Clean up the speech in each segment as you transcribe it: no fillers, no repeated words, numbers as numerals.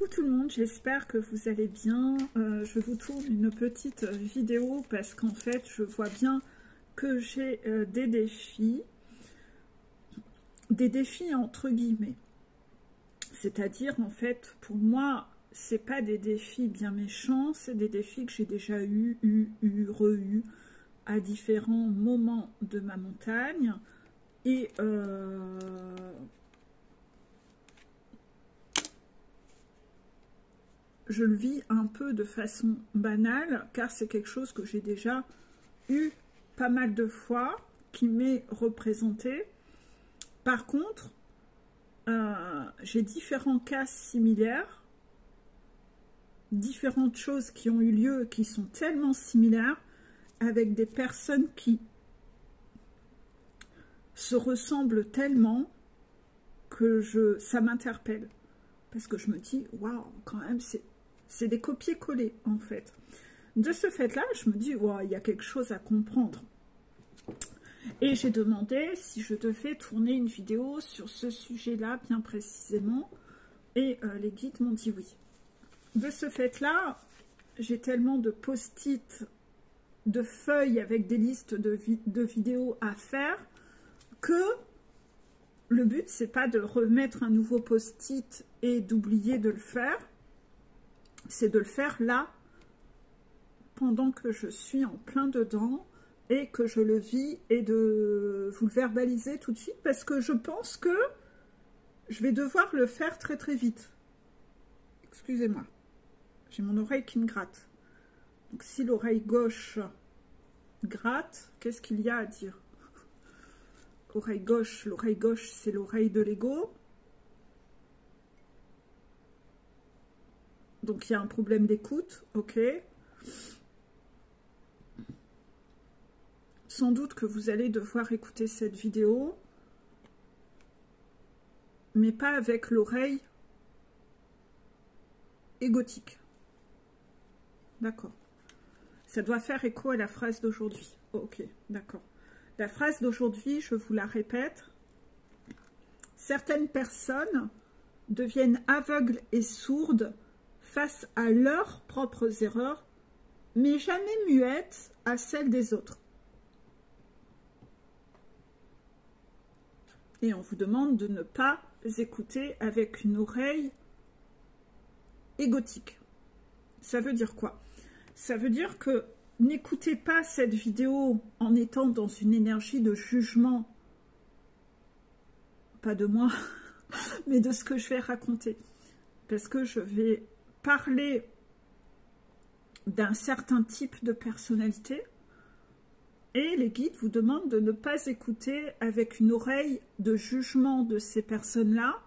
Coucou tout le monde, j'espère que vous allez bien. Je vous tourne une petite vidéo parce qu'en fait je vois bien que j'ai des défis entre guillemets. C'est-à-dire en fait pour moi c'est pas des défis bien méchants, c'est des défis que j'ai déjà eu à différents moments de ma montagne et je le vis un peu de façon banale, car c'est quelque chose que j'ai déjà eu pas mal de fois, qui m'est représenté. Par contre, j'ai différents cas similaires, différentes choses qui ont eu lieu, qui sont tellement similaires, avec des personnes qui se ressemblent tellement que ça m'interpelle. Parce que je me dis, waouh, quand même, c'est des copier-coller, en fait. De ce fait-là, je me dis, wow, il y a quelque chose à comprendre. Et j'ai demandé si je devais tourner une vidéo sur ce sujet-là, bien précisément. Et les guides m'ont dit oui. De ce fait-là, j'ai tellement de post-it, de feuilles avec des listes de vidéos à faire, que le but, c'est pas de remettre un nouveau post-it et d'oublier de le faire. C'est de le faire là, pendant que je suis en plein dedans et que je le vis, et de vous le verbaliser tout de suite parce que je pense que je vais devoir le faire très très vite. Excusez-moi, j'ai mon oreille qui me gratte. Donc si l'oreille gauche gratte, qu'est-ce qu'il y a à dire? L'oreille gauche, c'est l'oreille de l'ego. Donc, il y a un problème d'écoute, ok. Sans doute que vous allez devoir écouter cette vidéo, mais pas avec l'oreille égotique. D'accord. Ça doit faire écho à la phrase d'aujourd'hui. Ok, d'accord. La phrase d'aujourd'hui, je vous la répète. Certaines personnes deviennent aveugles et sourdes face à leurs propres erreurs, mais jamais muettes à celles des autres. Et on vous demande de ne pas écouter avec une oreille égotique. Ça veut dire quoi? Ça veut dire que n'écoutez pas cette vidéo en étant dans une énergie de jugement, pas de moi, mais de ce que je vais raconter. Parce que je vais parler d'un certain type de personnalité et les guides vous demandent de ne pas écouter avec une oreille de jugement de ces personnes-là,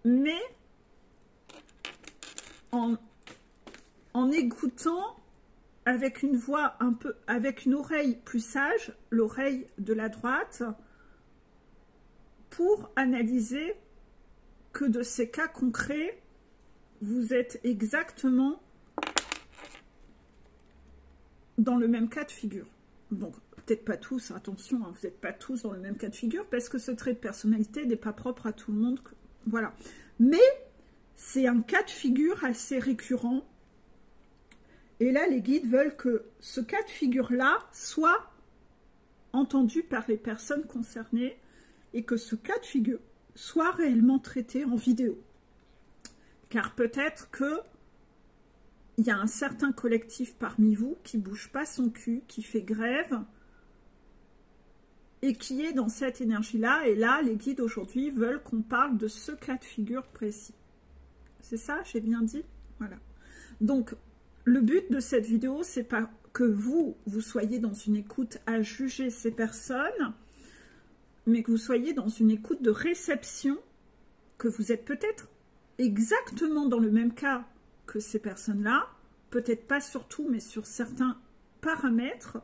mais en écoutant avec une voix un peu, avec une oreille plus sage, l'oreille de la droite, pour analyser que de ces cas concrets, vous êtes exactement dans le même cas de figure. Donc, peut-être pas tous, attention, hein, vous n'êtes pas tous dans le même cas de figure, parce que ce trait de personnalité n'est pas propre à tout le monde. Voilà. Mais, c'est un cas de figure assez récurrent. Et là, les guides veulent que ce cas de figure-là soit entendu par les personnes concernées et que ce cas de figure soit réellement traité en vidéo. Car peut-être que il y a un certain collectif parmi vous qui ne bouge pas son cul, qui fait grève et qui est dans cette énergie-là. Et là, les guides aujourd'hui veulent qu'on parle de ce cas de figure précis. C'est ça, j'ai bien dit? Voilà. Donc, le but de cette vidéo, c'est pas que vous soyez dans une écoute à juger ces personnes, mais que vous soyez dans une écoute de réception, que vous êtes peut-être exactement dans le même cas que ces personnes-là, peut-être pas sur tout, mais sur certains paramètres,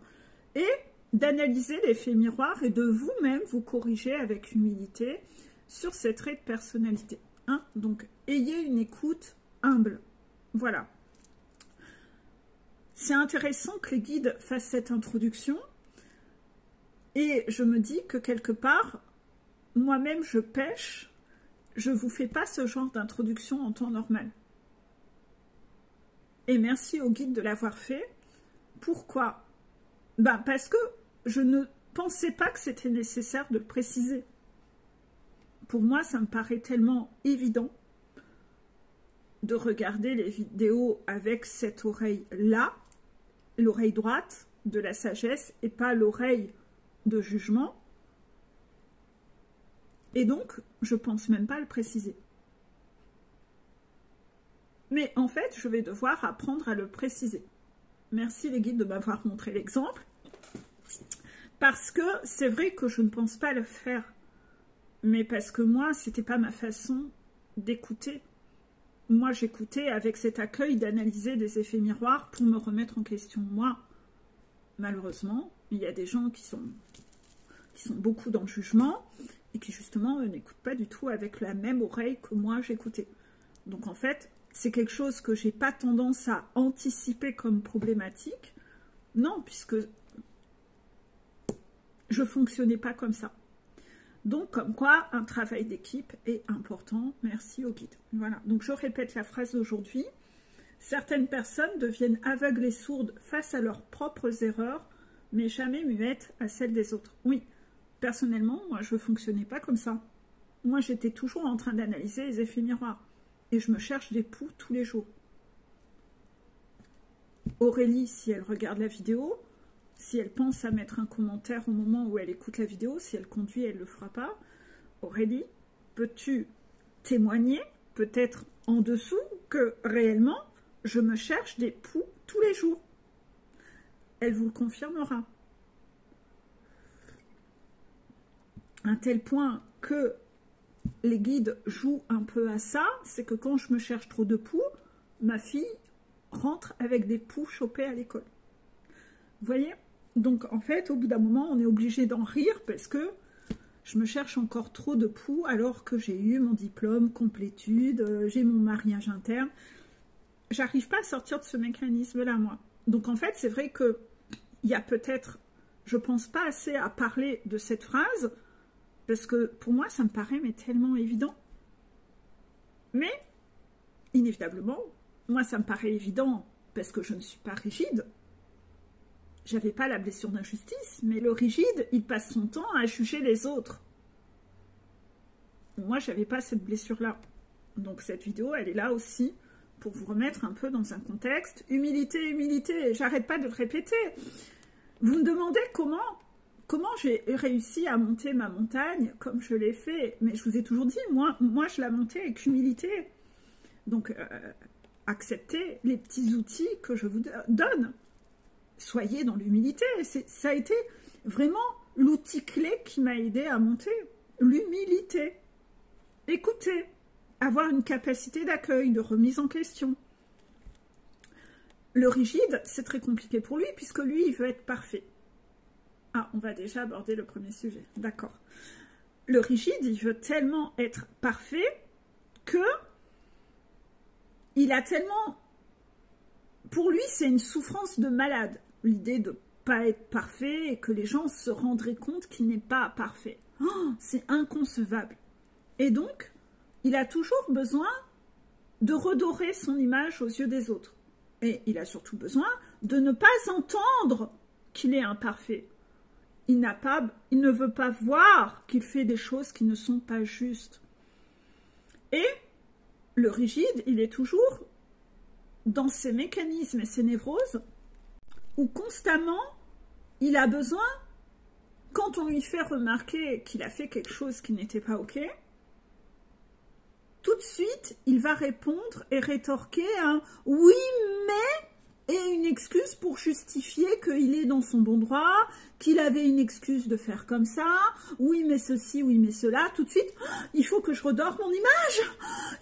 et d'analyser l'effet miroir et de vous-même vous corriger avec humilité sur ces traits de personnalité. Hein? Donc, ayez une écoute humble. Voilà. C'est intéressant que les guides fassent cette introduction, et je me dis que quelque part, moi-même je pêche je ne vous fais pas ce genre d'introduction en temps normal. Et merci au guide de l'avoir fait. Pourquoi? Ben parce que je ne pensais pas que c'était nécessaire de le préciser. Pour moi, ça me paraît tellement évident de regarder les vidéos avec cette oreille-là, l'oreille droite de la sagesse et pas l'oreille de jugement. Et donc, je pense même pas le préciser. Mais en fait, je vais devoir apprendre à le préciser. Merci les guides de m'avoir montré l'exemple. Parce que c'est vrai que je ne pense pas le faire. Mais parce que moi, c'était pas ma façon d'écouter. Moi, j'écoutais avec cet accueil d'analyser des effets miroirs pour me remettre en question. Moi, malheureusement, il y a des gens qui sont beaucoup dans le jugement et qui justement n'écoutent pas du tout avec la même oreille que moi j'écoutais. Donc en fait, c'est quelque chose que j'ai pas tendance à anticiper comme problématique. Non, puisque je fonctionnais pas comme ça. Donc, comme quoi, un travail d'équipe est important. Merci au guide. Voilà. Donc, je répète la phrase d'aujourd'hui. Certaines personnes deviennent aveugles et sourdes face à leurs propres erreurs, mais jamais muettes à celles des autres. Oui, personnellement, moi, je ne fonctionnais pas comme ça. Moi, j'étais toujours en train d'analyser les effets miroirs. Et je me cherche des poux tous les jours. Aurélie, si elle regarde la vidéo, si elle pense à mettre un commentaire au moment où elle écoute la vidéo, si elle conduit, elle ne le fera pas. Aurélie, peux-tu témoigner, peut-être en dessous, que réellement, je me cherche des poux tous les jours? Elle vous le confirmera. À un tel point que les guides jouent un peu à ça, c'est que quand je me cherche trop de poux, ma fille rentre avec des poux chopés à l'école. Vous voyez? Donc, en fait, au bout d'un moment, on est obligé d'en rire parce que je me cherche encore trop de poux alors que j'ai eu mon diplôme, complétude, j'ai mon mariage interne. J'arrive pas à sortir de ce mécanisme-là, moi. Donc, en fait, c'est vrai qu'il y a peut-être, je pense pas assez à parler de cette phrase parce que pour moi, ça me paraît mais tellement évident. Mais, inévitablement, moi, ça me paraît évident parce que je ne suis pas rigide. J'avais pas la blessure d'injustice, mais le rigide, il passe son temps à juger les autres. Moi, j'avais pas cette blessure-là. Donc, cette vidéo, elle est là aussi pour vous remettre un peu dans un contexte. Humilité, humilité, j'arrête pas de le répéter. Vous me demandez comment j'ai réussi à monter ma montagne comme je l'ai fait. Mais je vous ai toujours dit, moi je la montais avec humilité. Donc, acceptez les petits outils que je vous donne. Soyez dans l'humilité. Ça a été vraiment l'outil clé qui m'a aidé à monter. L'humilité. Écoutez. Avoir une capacité d'accueil, de remise en question. Le rigide, c'est très compliqué pour lui, puisque lui, il veut être parfait. Ah, on va déjà aborder le premier sujet. D'accord. Le rigide, il veut tellement être parfait que il a tellement... Pour lui, c'est une souffrance de malade. L'idée de ne pas être parfait et que les gens se rendraient compte qu'il n'est pas parfait. Oh, c'est inconcevable. Et donc, il a toujours besoin de redorer son image aux yeux des autres. Et il a surtout besoin de ne pas entendre qu'il est imparfait. Il ne veut pas voir qu'il fait des choses qui ne sont pas justes. Et le rigide, il est toujours dans ses mécanismes et ses névroses où constamment, il a besoin, quand on lui fait remarquer qu'il a fait quelque chose qui n'était pas OK, tout de suite, il va répondre et rétorquer un « oui, mais » et une excuse pour justifier qu'il est dans son bon droit, qu'il avait une excuse de faire comme ça, « oui, mais ceci, oui, mais cela ». Tout de suite, « il faut que je redore mon image,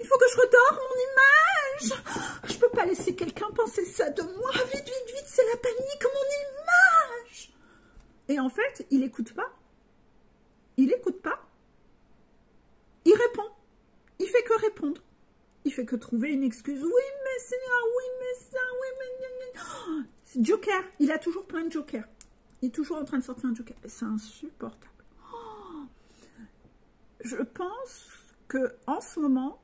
il faut que je redore mon image, je peux pas laisser quelqu'un penser ça de moi, vite, vite, vite, c'est la panique, mon image ». Et en fait, il n'écoute pas. Il n'écoute pas. Il répond. Il fait que répondre. Il fait que trouver une excuse. Oui, mais c'est ça, oui, mais ça, oui, mais... Oh, Joker. Il a toujours plein de jokers. Il est toujours en train de sortir un joker. C'est insupportable. Oh. Je pense que en ce moment,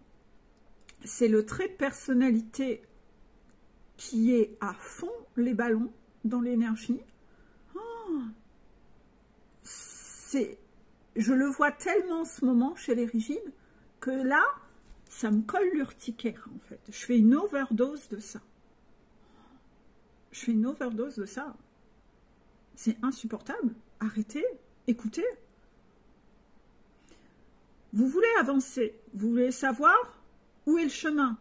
c'est le trait de personnalité qui est à fond les ballons dans l'énergie. Oh, je le vois tellement en ce moment chez les rigides que là, ça me colle l'urticaire en fait. Je fais une overdose de ça. Je fais une overdose de ça. C'est insupportable. Arrêtez, écoutez. Vous voulez avancer, vous voulez savoir où est le chemin.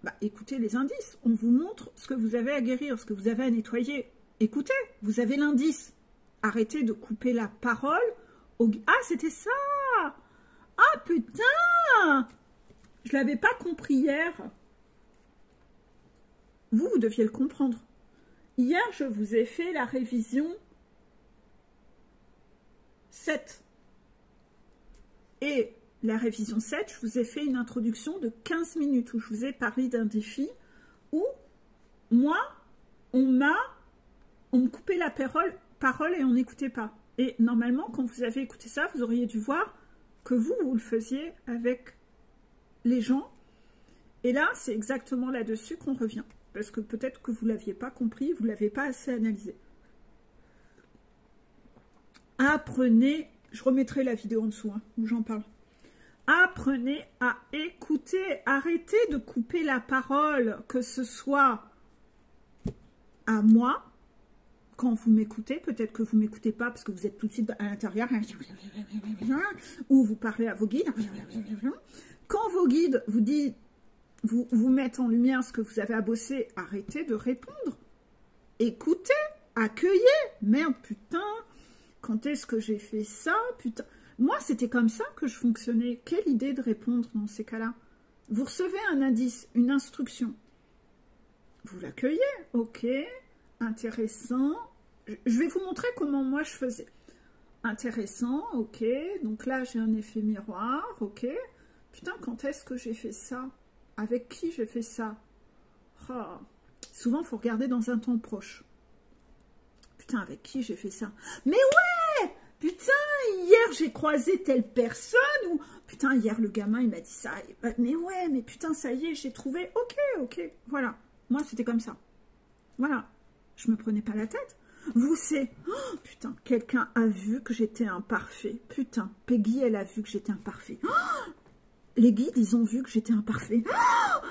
Bah, écoutez les indices. On vous montre ce que vous avez à guérir, ce que vous avez à nettoyer. Écoutez, vous avez l'indice. Arrêtez de couper la parole. Ah, c'était ça! Ah, putain! Je ne l'avais pas compris hier. Vous deviez le comprendre. Hier, je vous ai fait la révision 7. Et la révision 7, je vous ai fait une introduction de 15 minutes où je vous ai parlé d'un défi où, moi, on me coupait la parole et on n'écoutait pas. Et normalement, quand vous avez écouté ça, vous auriez dû voir que vous le faisiez avec les gens. Et là, c'est exactement là-dessus qu'on revient. Parce que peut-être que vous ne l'aviez pas compris, vous ne l'avez pas assez analysé. Apprenez, je remettrai la vidéo en dessous, hein, où j'en parle. Apprenez à écouter, arrêtez de couper la parole, que ce soit à moi, quand vous m'écoutez, peut-être que vous ne m'écoutez pas parce que vous êtes tout de suite à l'intérieur, ou vous parlez à vos guides. Quand vos guides vous disent, vous mettent en lumière ce que vous avez à bosser, arrêtez de répondre. Écoutez, accueillez. Merde, putain, quand est-ce que j'ai fait ça, putain. Moi, c'était comme ça que je fonctionnais. Quelle idée de répondre dans ces cas-là. Vous recevez un indice, une instruction. Vous l'accueillez, ok, intéressant. Je vais vous montrer comment moi je faisais. Intéressant, ok. Donc là, j'ai un effet miroir, ok. Putain, quand est-ce que j'ai fait ça? Avec qui j'ai fait ça? Oh. Souvent, il faut regarder dans un temps proche. Putain, avec qui j'ai fait ça? Mais ouais! Putain, hier, j'ai croisé telle personne. Ou putain, hier, le gamin, il m'a dit ça. Mais ouais, mais putain, ça y est, j'ai trouvé. Ok, ok. Voilà. Moi, c'était comme ça. Voilà. Je me prenais pas la tête. Vous, c'est... Oh, putain, quelqu'un a vu que j'étais imparfait. Putain, Peggy, elle a vu que j'étais imparfait. Oh, les guides, ils ont vu que j'étais imparfait. Oh,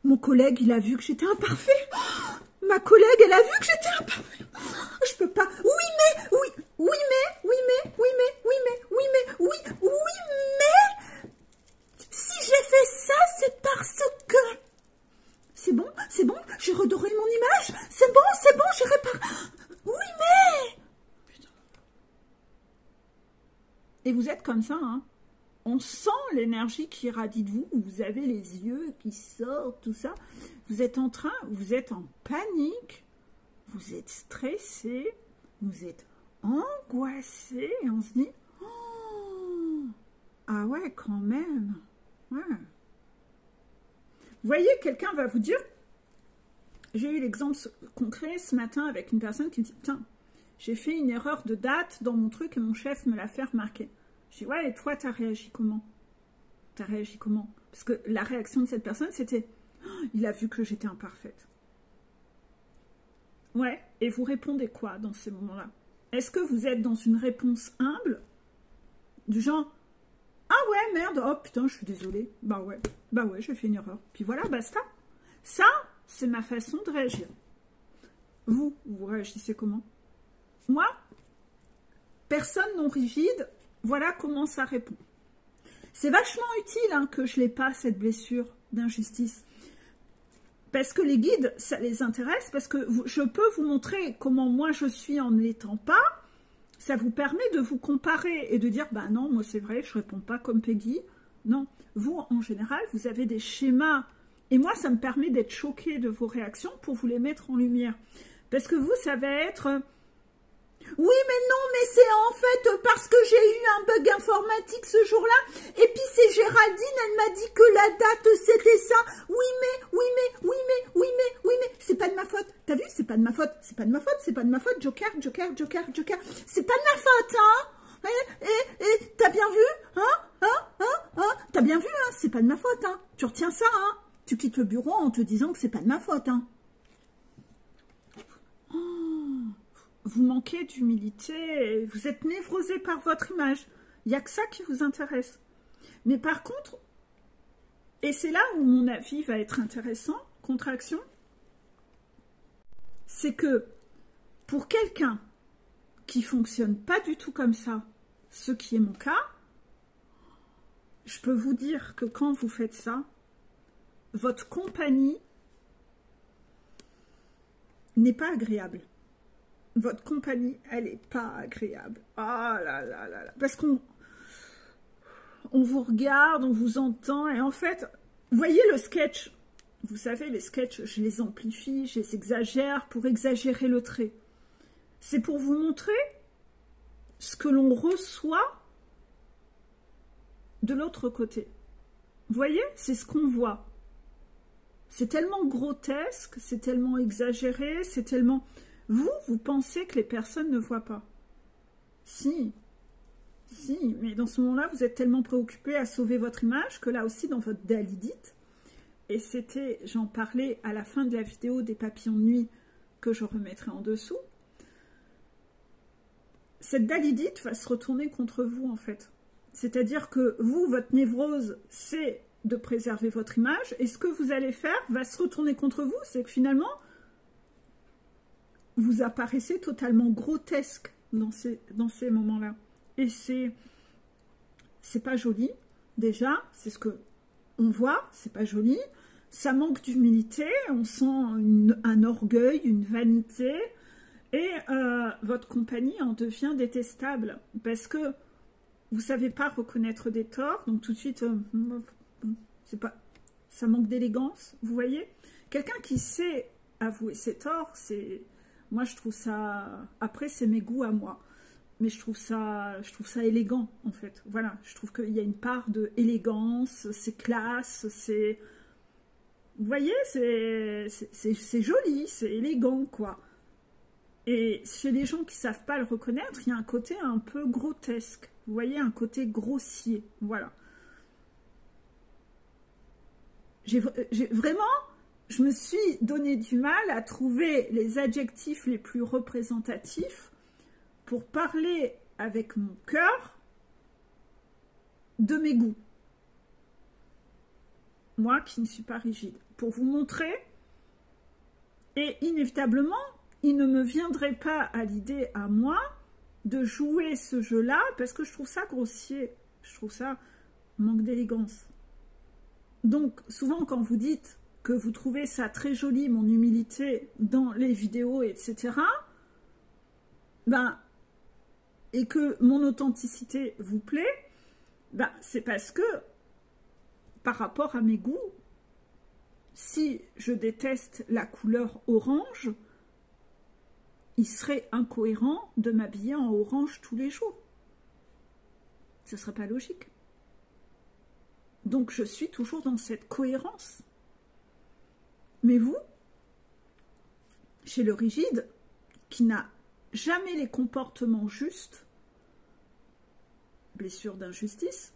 mon collègue, il a vu que j'étais imparfait. Oh, ma collègue, elle a vu que j'étais imparfait. Oh, je peux pas... Oui, mais... Oui, oui, mais... Oui, mais... Oui, mais... Oui, mais... Oui, mais... Oui, oui, mais... Si j'ai fait ça, c'est parce que... C'est bon, j'ai redoré mon image. C'est bon, j'ai réparé. Oui, mais... Putain. Et vous êtes comme ça, hein. On sent l'énergie qui irradie de vous. Vous avez les yeux qui sortent, tout ça. Vous êtes en panique. Vous êtes stressé. Vous êtes angoissé. Et on se dit, oh, ah ouais, quand même. Ouais. Vous voyez, quelqu'un va vous dire, j'ai eu l'exemple concret ce matin avec une personne qui me dit, putain, j'ai fait une erreur de date dans mon truc et mon chef me l'a fait remarquer. Je dis, ouais, et toi, t'as réagi comment? T'as réagi comment? Parce que la réaction de cette personne, c'était, oh, il a vu que j'étais imparfaite. Ouais, et vous répondez quoi dans ces moments-là? Est-ce que vous êtes dans une réponse humble, du genre, ah ouais, merde, oh putain, je suis désolée. Bah ouais, j'ai fait une erreur. Puis voilà, basta. Ça, c'est ma façon de réagir. Vous réagissez comment? Moi, personne non rigide, voilà comment ça répond. C'est vachement utile hein, que je n'ai pas cette blessure d'injustice. Parce que les guides, ça les intéresse, parce que je peux vous montrer comment moi je suis en ne l'étant pas. Ça vous permet de vous comparer et de dire, bah non, moi c'est vrai, je ne réponds pas comme Peggy. Non, vous, en général, vous avez des schémas. Et moi, ça me permet d'être choquée de vos réactions pour vous les mettre en lumière. Parce que vous, ça va être... Oui, mais non, mais c'est en fait parce que j'ai eu un bug informatique ce jour-là. Et puis c'est Géraldine, elle m'a dit que la date, c'était ça. Oui, mais, c'est pas de ma faute. T'as vu, c'est pas de ma faute, c'est pas de ma faute, c'est pas de ma faute. Joker. C'est pas de ma faute, hein. T'as bien vu? T'as bien vu, hein? C'est pas de ma faute, hein? Tu retiens ça, hein? Tu quittes le bureau en te disant que c'est pas de ma faute, hein? Vous manquez d'humilité, vous êtes névrosé par votre image. Il n'y a que ça qui vous intéresse. Mais par contre, et c'est là où mon avis va être intéressant, contraction, c'est que pour quelqu'un qui fonctionne pas du tout comme ça, ce qui est mon cas, je peux vous dire que quand vous faites ça, votre compagnie n'est pas agréable. Votre compagnie, elle n'est pas agréable. Ah là là là là. Parce qu'on vous regarde, on vous entend, et en fait, vous voyez le sketch, vous savez, les sketchs, je les amplifie, je les exagère pour exagérer le trait. C'est pour vous montrer ce que l'on reçoit de l'autre côté. Vous voyez, c'est ce qu'on voit. C'est tellement grotesque, c'est tellement exagéré, c'est tellement... Vous pensez que les personnes ne voient pas. Si, mais dans ce moment-là, vous êtes tellement préoccupé à sauver votre image que là aussi, dans votre dalidite, et c'était, j'en parlais à la fin de la vidéo des papillons de nuit que je remettrai en dessous, cette dalidite va se retourner contre vous en fait. C'est-à-dire que vous, votre névrose, c'est de préserver votre image, et ce que vous allez faire va se retourner contre vous, c'est que finalement, vous apparaissez totalement grotesque dans ces moments-là. Et c'est pas joli, déjà, c'est ce que on voit, c'est pas joli, ça manque d'humilité, on sent un orgueil, une vanité, et votre compagnie en devient détestable, parce que vous savez pas reconnaître des torts, donc tout de suite, ça manque d'élégance, vous voyez. Quelqu'un qui sait avouer ses torts, c'est... Moi, je trouve ça... Après, c'est mes goûts à moi. Mais je trouve ça élégant, en fait. Voilà, je trouve qu'il y a une part de élégance, c'est classe, c'est... Vous voyez, c'est joli, c'est élégant, quoi. Et chez les gens qui ne savent pas le reconnaître, il y a un côté un peu grotesque. Vous voyez, un côté grossier. Voilà. J'ai vraiment... Je me suis donné du mal à trouver les adjectifs les plus représentatifs pour parler avec mon cœur de mes goûts. Moi qui ne suis pas rigide. Pour vous montrer, et inévitablement, il ne me viendrait pas à l'idée à moi de jouer ce jeu-là parce que je trouve ça grossier. Je trouve ça manque d'élégance. Donc, souvent quand vous dites que vous trouvez ça très joli, mon humilité, dans les vidéos, etc., ben, et que mon authenticité vous plaît, ben, c'est parce que, par rapport à mes goûts, si je déteste la couleur orange, il serait incohérent de m'habiller en orange tous les jours. Ce ne serait pas logique. Donc, je suis toujours dans cette cohérence. Mais vous, chez le rigide, qui n'a jamais les comportements justes, blessure d'injustice,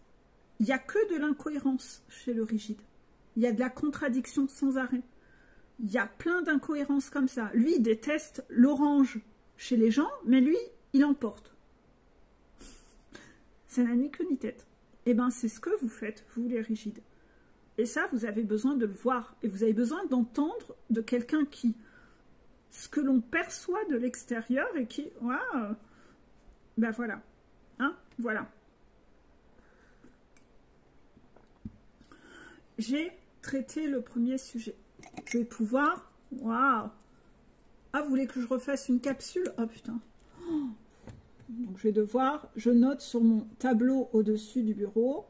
il n'y a que de l'incohérence chez le rigide. Il y a de la contradiction sans arrêt. Il y a plein d'incohérences comme ça. Lui, il déteste l'orange chez les gens, mais lui, il emporte. Ça n'a ni queue ni tête. Eh bien, c'est ce que vous faites, vous les rigides. Et ça, vous avez besoin de le voir. Et vous avez besoin d'entendre de quelqu'un qui... Ce que l'on perçoit de l'extérieur et qui... Waouh, ben voilà. Hein, voilà. J'ai traité le premier sujet. Je vais pouvoir... Waouh. Ah, vous voulez que je refasse une capsule? Oh, putain. Donc, je vais devoir... Je note sur mon tableau au-dessus du bureau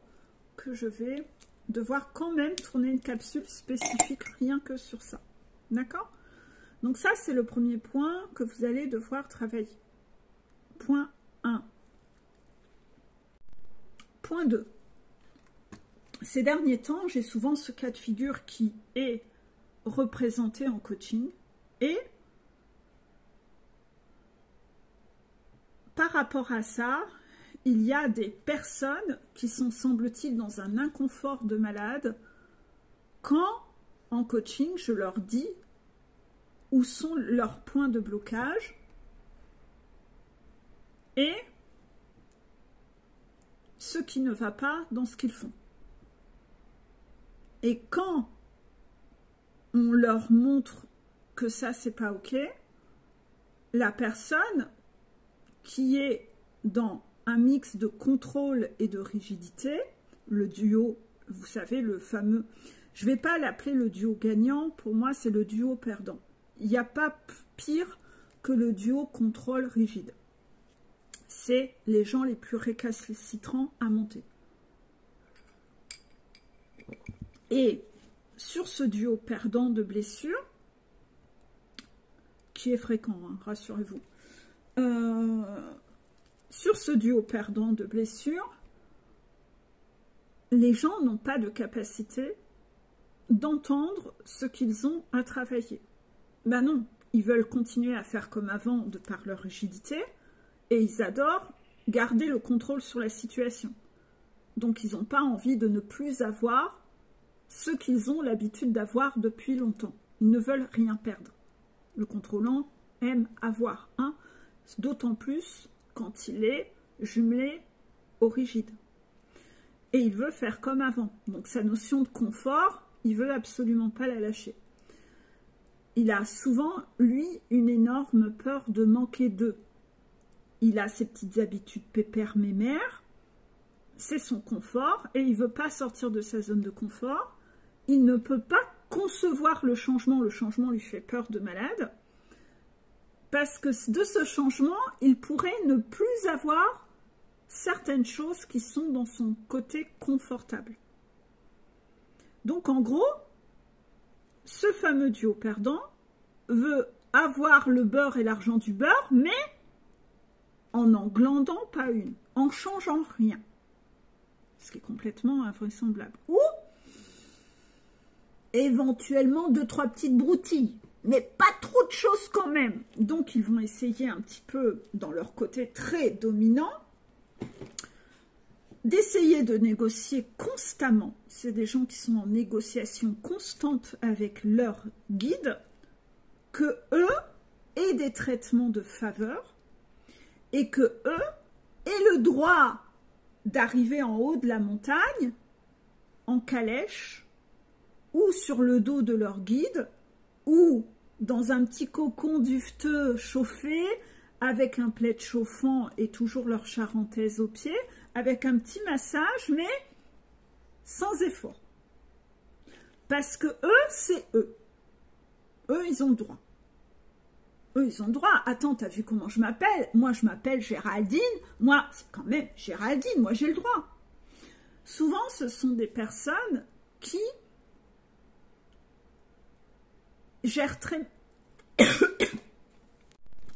que je vais... devoir quand même tourner une capsule spécifique rien que sur ça. D'accord? Donc ça, c'est le premier point que vous allez devoir travailler. Point 1. Point 2. Ces derniers temps, j'ai souvent ce cas de figure qui est représenté en coaching et par rapport à ça, il y a des personnes qui sont, semble-t-il, dans un inconfort de malade quand, en coaching, je leur dis où sont leurs points de blocage et ce qui ne va pas dans ce qu'ils font. Et quand on leur montre que ça, c'est pas OK, la personne qui est dans un mix de contrôle et de rigidité, le duo, vous savez, le fameux, je ne vais pas l'appeler le duo gagnant, pour moi c'est le duo perdant. Il n'y a pas pire que le duo contrôle rigide. C'est les gens les plus récalcitrants à monter. Et sur ce duo perdant de blessures, qui est fréquent, hein, rassurez-vous, sur ce duo perdant de blessures, les gens n'ont pas de capacité d'entendre ce qu'ils ont à travailler. Ben non, ils veulent continuer à faire comme avant de par leur rigidité et ils adorent garder le contrôle sur la situation. Donc ils n'ont pas envie de ne plus avoir ce qu'ils ont l'habitude d'avoir depuis longtemps. Ils ne veulent rien perdre. Le contrôlant aime avoir, hein, d'autant plus quand il est jumelé au rigide. Et il veut faire comme avant. Donc sa notion de confort, il veut absolument pas la lâcher. Il a souvent, lui, une énorme peur de manquer d'eux. Il a ses petites habitudes pépères mémères, c'est son confort, et il ne veut pas sortir de sa zone de confort. Il ne peut pas concevoir le changement lui fait peur de malade, parce que de ce changement, il pourrait ne plus avoir certaines choses qui sont dans son côté confortable. Donc en gros, ce fameux duo perdant veut avoir le beurre et l'argent du beurre, mais en n'en glandant pas une, en changeant rien. Ce qui est complètement invraisemblable. Ou éventuellement 2-3 petites broutilles, mais pas trop de choses quand même. Donc ils vont essayer un petit peu, dans leur côté très dominant, d'essayer de négocier constamment. C'est des gens qui sont en négociation constante avec leur guide, que eux aient des traitements de faveur et que eux aient le droit d'arriver en haut de la montagne en calèche ou sur le dos de leur guide ou dans un petit cocon duveteux chauffé avec un plaid chauffant et toujours leur charentaise au pied, avec un petit massage, mais sans effort. Parce que eux, c'est eux. Eux, ils ont le droit. Eux, ils ont le droit. Attends, t'as vu comment je m'appelle? Moi, je m'appelle Géraldine. Moi, c'est quand même Géraldine. Moi, j'ai le droit. Souvent, ce sont des personnes qui gèrent très...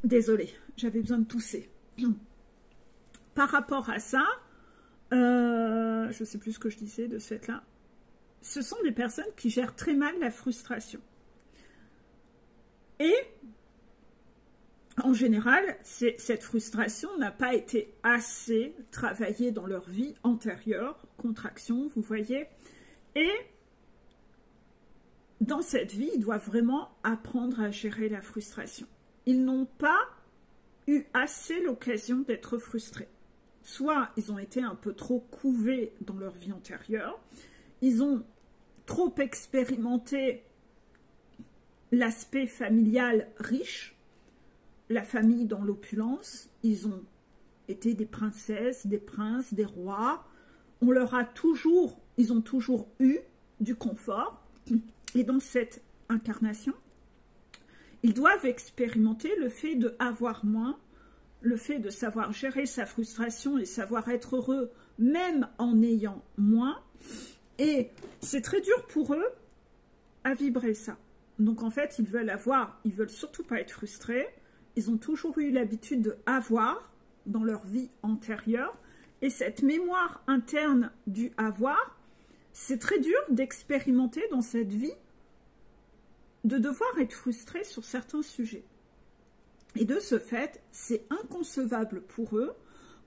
Désolée, j'avais besoin de tousser. Par rapport à ça, je ne sais plus ce que je disais de ce fait-là. Ce sont des personnes qui gèrent très mal la frustration. Et, en général, cette frustration n'a pas été assez travaillée dans leur vie antérieure, contraction, vous voyez. Et dans cette vie, ils doivent vraiment apprendre à gérer la frustration. Ils n'ont pas eu assez l'occasion d'être frustrés. Soit ils ont été un peu trop couvés dans leur vie antérieure, ils ont trop expérimenté l'aspect familial riche, la famille dans l'opulence, ils ont été des princesses, des princes, des rois, on leur a toujours, ils ont toujours eu du confort, et dans cette incarnation, ils doivent expérimenter le fait d'avoir moins, le fait de savoir gérer sa frustration et savoir être heureux même en ayant moins. Et c'est très dur pour eux à vibrer ça. Donc en fait, ils veulent surtout pas être frustrés. Ils ont toujours eu l'habitude de avoir dans leur vie antérieure. Et cette mémoire interne du avoir, c'est très dur d'expérimenter dans cette vie de devoir être frustré sur certains sujets. Et de ce fait, c'est inconcevable pour eux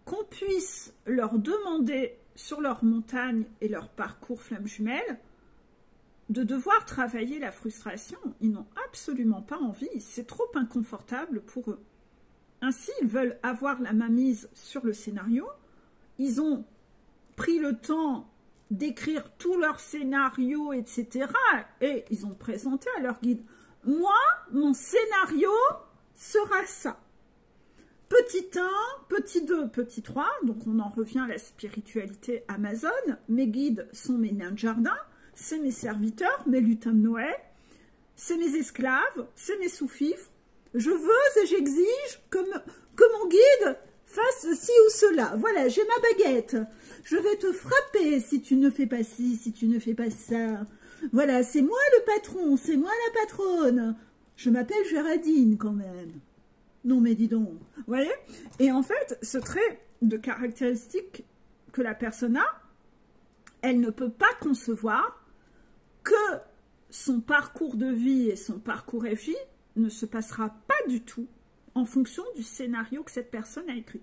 qu'on puisse leur demander sur leur montagne et leur parcours flamme jumelle de devoir travailler la frustration. Ils n'ont absolument pas envie, c'est trop inconfortable pour eux. Ainsi, ils veulent avoir la main mise sur le scénario. Ils ont pris le temps d'écrire tout leur scénario, etc. Et ils ont présenté à leur guide. Moi, mon scénario sera ça. Petit 1, petit 2, petit 3. Donc, on en revient à la spiritualité Amazon. Mes guides sont mes nains de jardin. C'est mes serviteurs, mes lutins de Noé. C'est mes esclaves. C'est mes sous-fifres. Je veux et j'exige que mon guide fasse ci ou cela. Voilà, j'ai ma baguette. Je vais te frapper si tu ne fais pas ci, si tu ne fais pas ça. Voilà, c'est moi le patron, c'est moi la patronne. Je m'appelle Géraldine quand même. Non mais dis donc, vous voyez? Et en fait, ce trait de caractéristique que la personne a, elle ne peut pas concevoir que son parcours de vie et son parcours FJ ne se passera pas du tout en fonction du scénario que cette personne a écrit.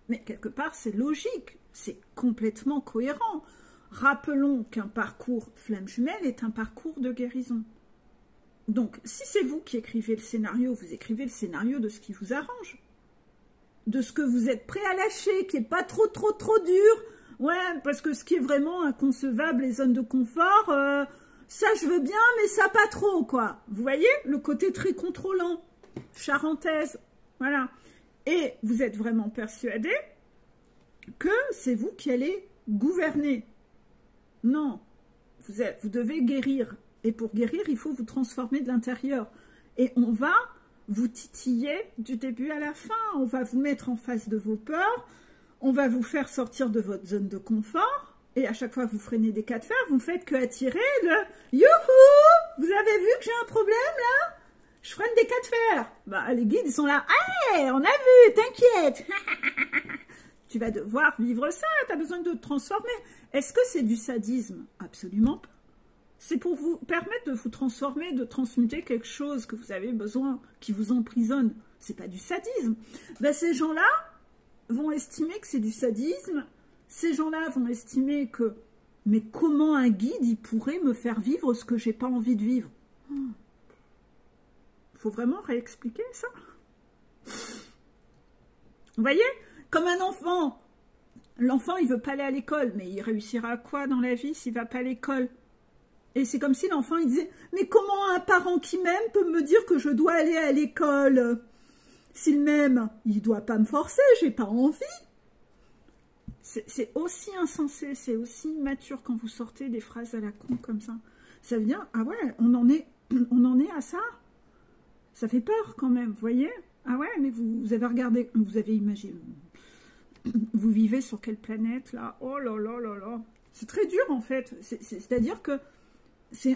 Mais quelque part, c'est logique, c'est complètement cohérent. Rappelons qu'un parcours flamme jumelle est un parcours de guérison. Donc, si c'est vous qui écrivez le scénario, vous écrivez le scénario de ce qui vous arrange, de ce que vous êtes prêt à lâcher, qui n'est pas trop dur. Ouais, parce que ce qui est vraiment inconcevable, les zones de confort, ça je veux bien, mais ça pas trop, quoi. Vous voyez, le côté très contrôlant, charentaise, voilà. Et vous êtes vraiment persuadé que c'est vous qui allez gouverner. Non, vous devez guérir. Et pour guérir, il faut vous transformer de l'intérieur. Et on va vous titiller du début à la fin. On va vous mettre en face de vos peurs. On va vous faire sortir de votre zone de confort. Et à chaque fois que vous freinez des cas de fer, vous ne faites que attirer le « Youhou! Vous avez vu que j'ai un problème là? Je freine des cas de fer. » Bah, les guides, ils sont là. « Hey, on a vu, t'inquiète. » Tu vas devoir vivre ça, tu as besoin de te transformer. Est-ce que c'est du sadisme? Absolument pas. C'est pour vous permettre de vous transformer, de transmuter quelque chose que vous avez besoin, qui vous emprisonne. C'est pas du sadisme. Ben, ces gens-là vont estimer que c'est du sadisme. Ces gens-là vont estimer que, mais comment un guide, il pourrait me faire vivre ce que j'ai pas envie de vivre? Faut vraiment réexpliquer ça. Vous voyez? Comme un enfant. L'enfant, il veut pas aller à l'école, mais il réussira à quoi dans la vie s'il va pas à l'école? Et c'est comme si l'enfant, il disait, mais comment un parent qui m'aime peut me dire que je dois aller à l'école? S'il m'aime, il doit pas me forcer, j'ai pas envie. C'est aussi insensé, c'est aussi immature quand vous sortez des phrases à la con comme ça. Ça veut dire, ah ouais, on en est à ça? Ça fait peur quand même, vous voyez? Ah ouais, mais vous avez regardé, vous avez imaginé, vous vivez sur quelle planète là? Oh là là là là. C'est très dur en fait, c'est-à-dire que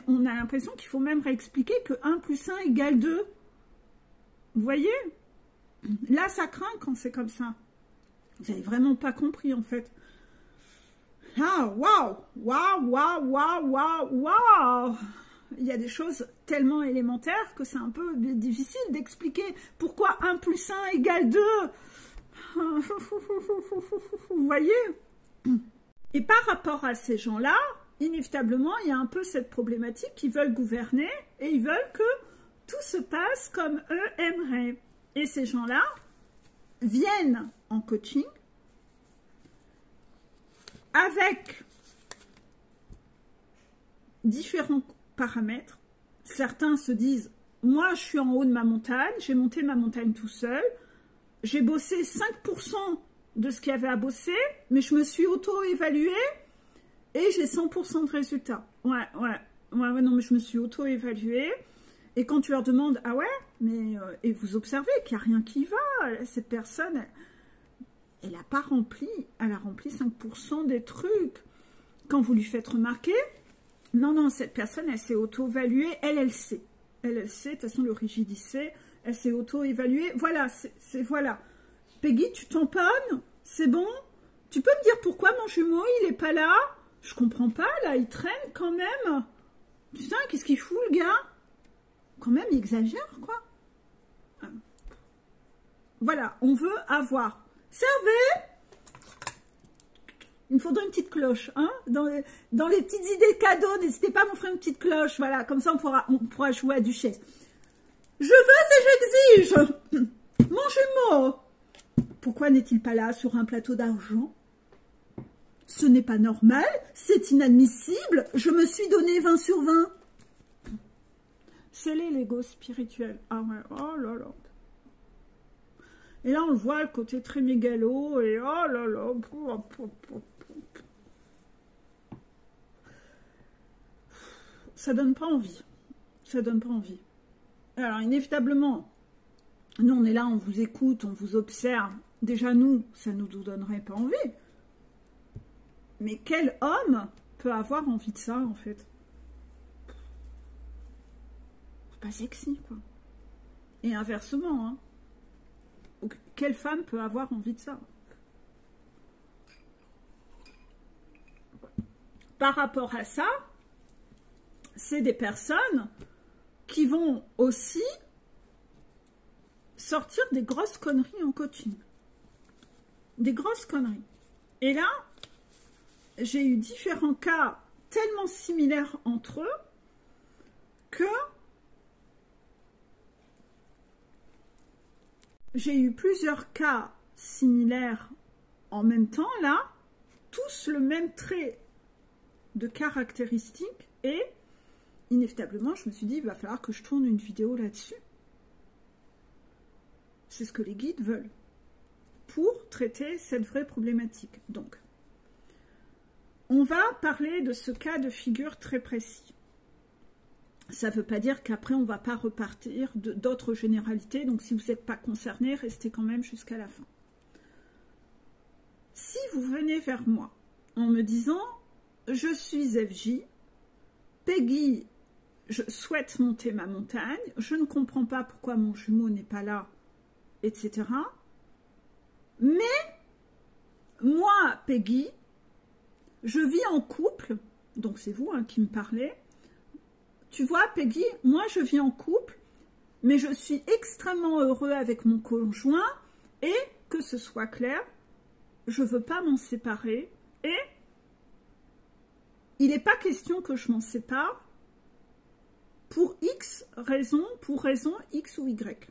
on a l'impression qu'il faut même réexpliquer que 1 plus 1 égale 2. Vous voyez? Là, ça craint quand c'est comme ça. Vous n'avez vraiment pas compris, en fait. Ah, waouh! Waouh, waouh, waouh, waouh, waouh! Il y a des choses tellement élémentaires que c'est un peu difficile d'expliquer pourquoi 1 plus 1 égale 2. Vous voyez? Et par rapport à ces gens-là, inévitablement, il y a un peu cette problématique qu'ils veulent gouverner et ils veulent que tout se passe comme eux aimeraient. Et ces gens-là viennent en coaching avec différents paramètres. Certains se disent, moi je suis en haut de ma montagne, j'ai monté ma montagne tout seul, j'ai bossé 5% de ce qu'il y avait à bosser, mais je me suis auto-évaluée et j'ai 100% de résultats. Ouais, non, mais je me suis auto-évaluée. Et quand tu leur demandes, ah ouais, mais et vous observez qu'il n'y a rien qui va, cette personne, elle n'a pas rempli, elle a rempli 5% des trucs. Quand vous lui faites remarquer, non, cette personne, elle s'est auto-évaluée, elle sait. Elle sait, de toute façon, le rigide, il sait, elle s'est auto-évaluée. Voilà, voilà. Peggy, tu tamponnes, c'est bon? Tu peux me dire pourquoi mon jumeau, il n'est pas là? Je comprends pas, là, il traîne quand même. Putain, qu'est-ce qu'il fout, le gars? Quand même, il exagère, quoi. Voilà, on veut avoir. Servez, Il me faudrait une petite cloche, hein, dans les petites idées cadeaux, n'hésitez pas à m'offrir une petite cloche, voilà, comme ça on pourra jouer à Duchesse. Je veux et j'exige mon jumeau. Pourquoi n'est-il pas là sur un plateau d'argent? Ce n'est pas normal, c'est inadmissible, je me suis donné 20 sur 20. C'est l'ego spirituel. Ah ouais, oh là là. Et là, on voit le côté très mégalo, et oh là là. Ça donne pas envie. Ça donne pas envie. Alors, inévitablement, nous, on est là, on vous écoute, on vous observe. Déjà, nous, ça ne nous donnerait pas envie. Mais quel homme peut avoir envie de ça, en fait? C'est pas sexy, quoi. Et inversement, hein. Quelle femme peut avoir envie de ça? Par rapport à ça, c'est des personnes qui vont aussi sortir des grosses conneries en coaching. Des grosses conneries. Et là, j'ai eu différents cas tellement similaires entre eux que j'ai eu plusieurs cas similaires en même temps, là, tous le même trait de caractéristique, et inévitablement, je me suis dit, il va falloir que je tourne une vidéo là-dessus. C'est ce que les guides veulent pour traiter cette vraie problématique. Donc, on va parler de ce cas de figure très précis. Ça ne veut pas dire qu'après, on ne va pas repartir d'autres généralités. Donc, si vous n'êtes pas concerné, restez quand même jusqu'à la fin. Si vous venez vers moi en me disant « Je suis FJ, Peggy, je souhaite monter ma montagne, je ne comprends pas pourquoi mon jumeau n'est pas là, etc. Mais, moi, Peggy, je vis en couple, donc c'est vous hein, qui me parlez. Tu vois, Peggy, moi, je vis en couple, mais je suis extrêmement heureux avec mon conjoint et, que ce soit clair, je ne veux pas m'en séparer et il n'est pas question que je m'en sépare pour X raisons, pour raison X ou Y.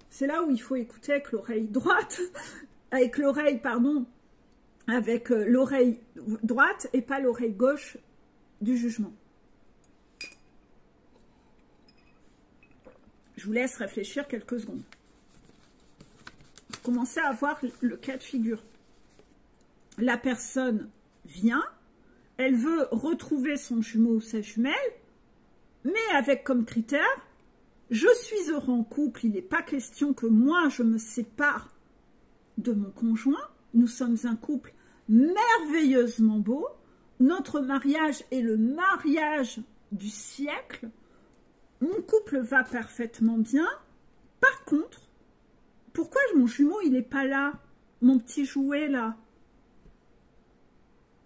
C'est là où il faut écouter avec l'oreille droite, avec l'oreille, pardon, avec l'oreille droite et pas l'oreille gauche du jugement. Je vous laisse réfléchir quelques secondes. Vous commencez à voir le cas de figure. La personne vient, elle veut retrouver son jumeau ou sa jumelle, mais avec comme critère, je suis heureux en couple, il n'est pas question que moi je me sépare de mon conjoint. Nous sommes un couple merveilleusement beau. Notre mariage est le mariage du siècle. Mon couple va parfaitement bien. Par contre, pourquoi mon jumeau il n'est pas là? Mon petit jouet là?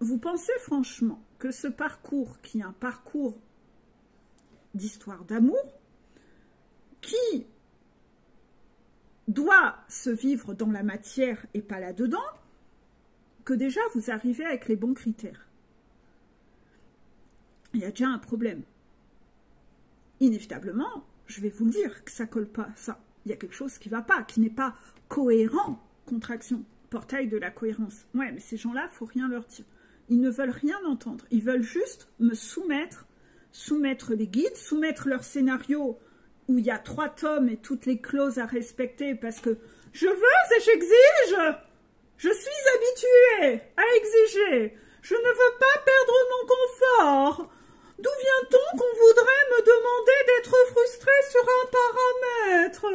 Vous pensez franchement que ce parcours, qui est un parcours d'histoire d'amour, qui doit se vivre dans la matière et pas là-dedans, que déjà vous arrivez avec les bons critères? Il y a déjà un problème. Inévitablement, je vais vous le dire que ça ne colle pas, ça. Il y a quelque chose qui ne va pas, qui n'est pas cohérent. Contraction, portail de la cohérence. Ouais, mais ces gens-là, il ne faut rien leur dire. Ils ne veulent rien entendre. Ils veulent juste me soumettre les guides, soumettre leur scénario où il y a 3 tomes et toutes les clauses à respecter parce que je veux et j'exige. Je suis habituée à exiger. Je ne veux pas perdre mon confort. D'où vient-on qu'on voudrait me demander d'être frustrée sur un paramètre?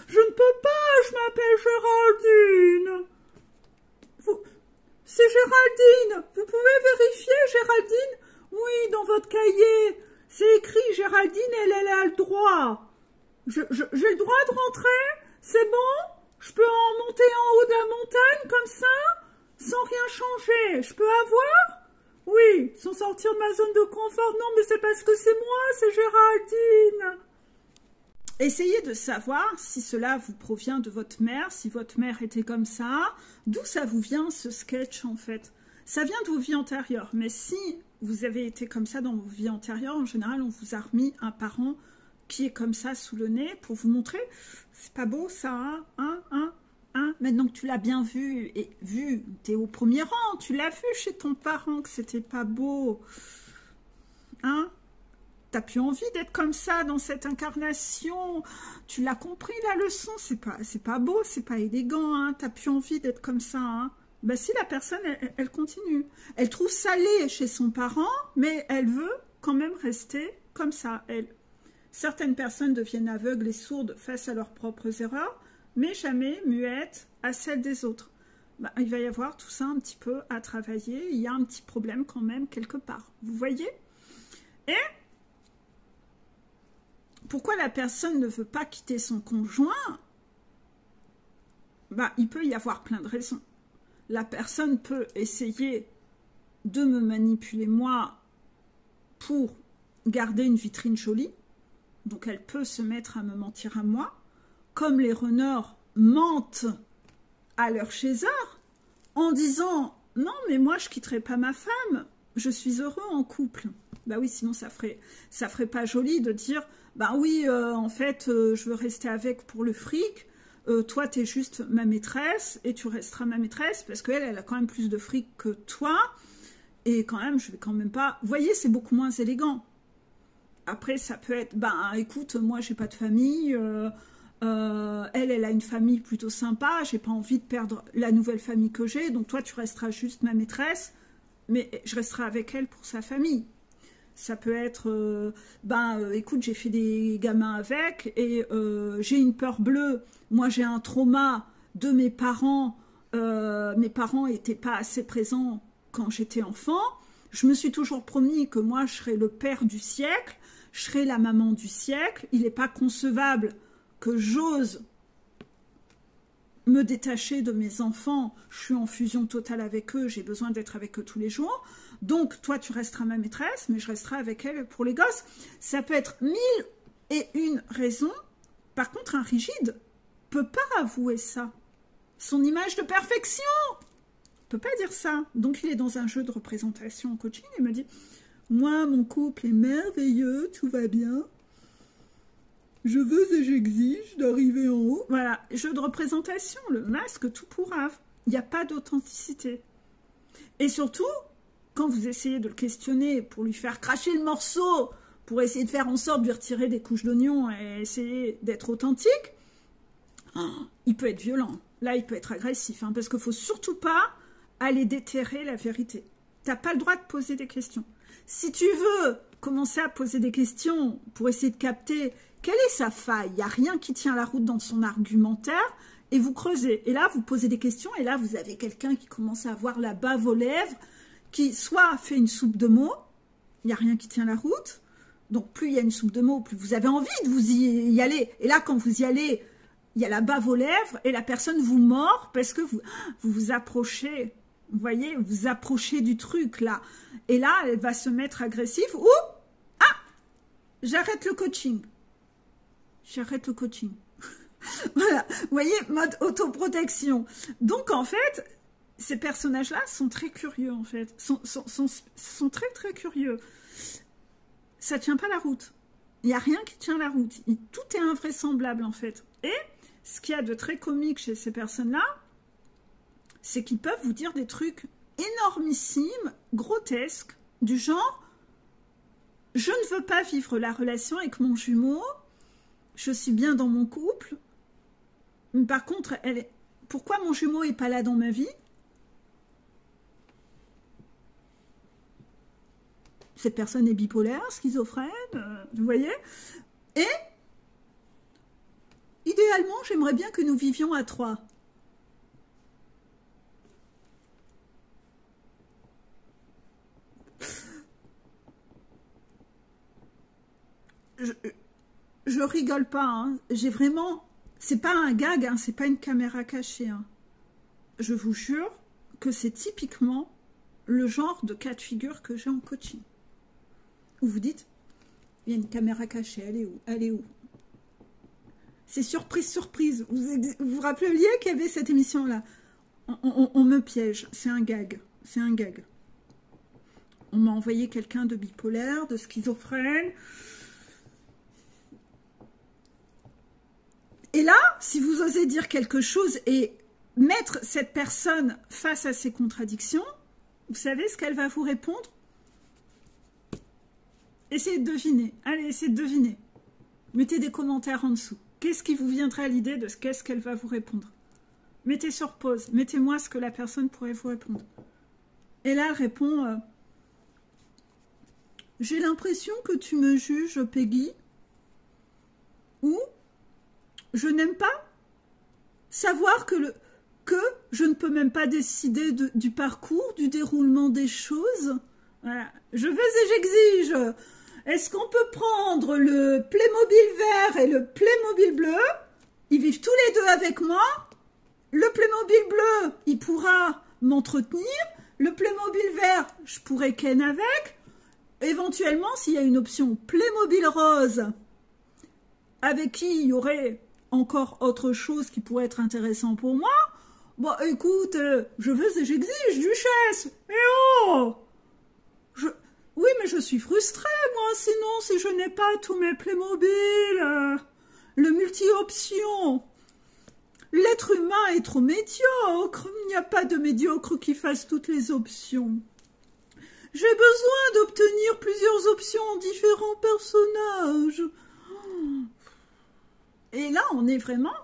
Je ne peux pas, je m'appelle Géraldine. C'est Géraldine. Vous pouvez vérifier, Géraldine? Oui, dans votre cahier. C'est écrit Géraldine, elle a le droit. J'ai le droit de rentrer? C'est bon? Je peux en monter en haut de la montagne comme ça? Sans rien changer. Je peux avoir? Oui, sans sortir de ma zone de confort. Non, mais c'est parce que c'est moi, c'est Géraldine. essayez de savoir si cela vous provient de votre mère, si votre mère était comme ça, d'où ça vous vient ce sketch en fait. Ça vient de vos vies antérieures, mais si vous avez été comme ça dans vos vies antérieures, en général on vous a remis un parent qui est comme ça sous le nez pour vous montrer, c'est pas beau ça, hein. Maintenant que tu l'as bien vu, et vu, t'es au premier rang, tu l'as vu chez ton parent que c'était pas beau, hein. T'as plus envie d'être comme ça dans cette incarnation. Tu l'as compris la leçon, c'est pas beau, c'est pas élégant, hein. T'as plus envie d'être comme ça, hein. Ben, si la personne, elle continue. Elle trouve ça laid chez son parent, mais elle veut quand même rester comme ça, elle. Certaines personnes deviennent aveugles et sourdes face à leurs propres erreurs, mais jamais muettes à celles des autres. Ben, il va y avoir tout ça un petit peu à travailler. Il y a un petit problème quand même quelque part. Vous voyez? Et pourquoi la personne ne veut pas quitter son conjoint? Ben, il peut y avoir plein de raisons. La personne peut essayer de me manipuler moi pour garder une vitrine jolie. Donc elle peut se mettre à me mentir à moi, comme les runners mentent à leur chaser en disant « Non, mais moi je quitterai pas ma femme, je suis heureux en couple. » Bah oui, sinon ça ferait pas joli de dire « Bah oui, en fait, je veux rester avec pour le fric. Toi, t'es juste ma maîtresse et tu resteras ma maîtresse parce qu'elle, elle a quand même plus de fric que toi. Et quand même, je vais quand même pas... » Vous voyez, c'est beaucoup moins élégant. Après, ça peut être, ben écoute, moi, j'ai pas de famille. Elle a une famille plutôt sympa. J'ai pas envie de perdre la nouvelle famille que j'ai. Donc toi, tu resteras juste ma maîtresse. Mais je resterai avec elle pour sa famille. Ça peut être, écoute, j'ai fait des gamins avec et j'ai une peur bleue. Moi, j'ai un trauma de mes parents. Mes parents n'étaient pas assez présents quand j'étais enfant. Je me suis toujours promis que moi, je serais le père du siècle. Je serai la maman du siècle. Il n'est pas concevable que j'ose me détacher de mes enfants. Je suis en fusion totale avec eux. J'ai besoin d'être avec eux tous les jours. Donc, toi, tu resteras ma maîtresse, mais je resterai avec elle pour les gosses. Ça peut être 1001 raisons. Par contre, un rigide peut pas avouer ça. Son image de perfection peut pas dire ça. Donc, il est dans un jeu de représentation en coaching. Il me dit... Moi, mon couple est merveilleux, tout va bien. Je veux et j'exige d'arriver en haut. Voilà, jeu de représentation, le masque, tout pourrave. Il n'y a pas d'authenticité. Et surtout, quand vous essayez de le questionner pour lui faire cracher le morceau, pour essayer de faire en sorte de lui retirer des couches d'oignon et essayer d'être authentique, il peut être violent. Là, il peut être agressif, hein, parce qu'il ne faut surtout pas aller déterrer la vérité. Tu n'as pas le droit de poser des questions. Si tu veux commencer à poser des questions pour essayer de capter quelle est sa faille, il n'y a rien qui tient la route dans son argumentaire, et vous creusez. Et là, vous posez des questions, et là, vous avez quelqu'un qui commence à avoir la bave aux lèvres, qui soit fait une soupe de mots, il n'y a rien qui tient la route, donc plus il y a une soupe de mots, plus vous avez envie de vous y aller. Et là, quand vous y allez, il y a la bave aux lèvres, et la personne vous mord parce que vous vous approchez. Vous voyez, vous approchez du truc, là. Et là, elle va se mettre agressive. Ou, j'arrête le coaching. J'arrête le coaching. Voilà, vous voyez, mode autoprotection. Donc, en fait, ces personnages-là sont très curieux, en fait. Sont très, très curieux. Ça tient pas la route. Il n'y a rien qui tient la route. Tout est invraisemblable, en fait. Et ce qu'il y a de très comique chez ces personnes-là, c'est qu'ils peuvent vous dire des trucs énormissimes, grotesques, du genre « Je ne veux pas vivre la relation avec mon jumeau, je suis bien dans mon couple, mais par contre, pourquoi mon jumeau n'est pas là dans ma vie ?» Cette personne est bipolaire, schizophrène, vous voyez? Et, idéalement, j'aimerais bien que nous vivions à 3. Je rigole pas, hein. J'ai vraiment... C'est pas un gag, hein, c'est pas une caméra cachée. Hein. Je vous jure que c'est typiquement le genre de cas de figure que j'ai en coaching. Où vous dites, il y a une caméra cachée, elle est où? Elle est où? C'est surprise, surprise. Vous rappeliez qu'il y avait cette émission-là? On me piège, c'est un gag, c'est un gag. On m'a envoyé quelqu'un de bipolaire, de schizophrène. Et là, si vous osez dire quelque chose et mettre cette personne face à ses contradictions, vous savez ce qu'elle va vous répondre? Essayez de deviner. Allez, essayez de deviner. Mettez des commentaires en dessous. Qu'est-ce qui vous viendrait à l'idée de qu'est-ce qu'elle va vous répondre? Mettez sur pause. Mettez-moi ce que la personne pourrait vous répondre. Et là, elle répond j'ai l'impression que tu me juges, Peggy. Ou je n'aime pas savoir que je ne peux même pas décider du parcours, du déroulement des choses. Voilà. Je veux et j'exige. Est-ce qu'on peut prendre le Playmobil vert et le Playmobil bleu? Ils vivent tous les deux avec moi. Le Playmobil bleu, il pourra m'entretenir. Le Playmobil vert, je pourrais ken avec. Éventuellement, s'il y a une option Playmobil rose, avec qui il y aurait encore autre chose qui pourrait être intéressant pour moi, bon, écoute, je veux et j'exige, duchesse. Eh oh! Oui, mais je suis frustrée, moi, sinon, si je n'ai pas tous mes Playmobil, le multi-option. L'être humain est trop médiocre. Il n'y a pas de médiocre qui fasse toutes les options. J'ai besoin d'obtenir plusieurs options en différents personnages. Et là, on est vraiment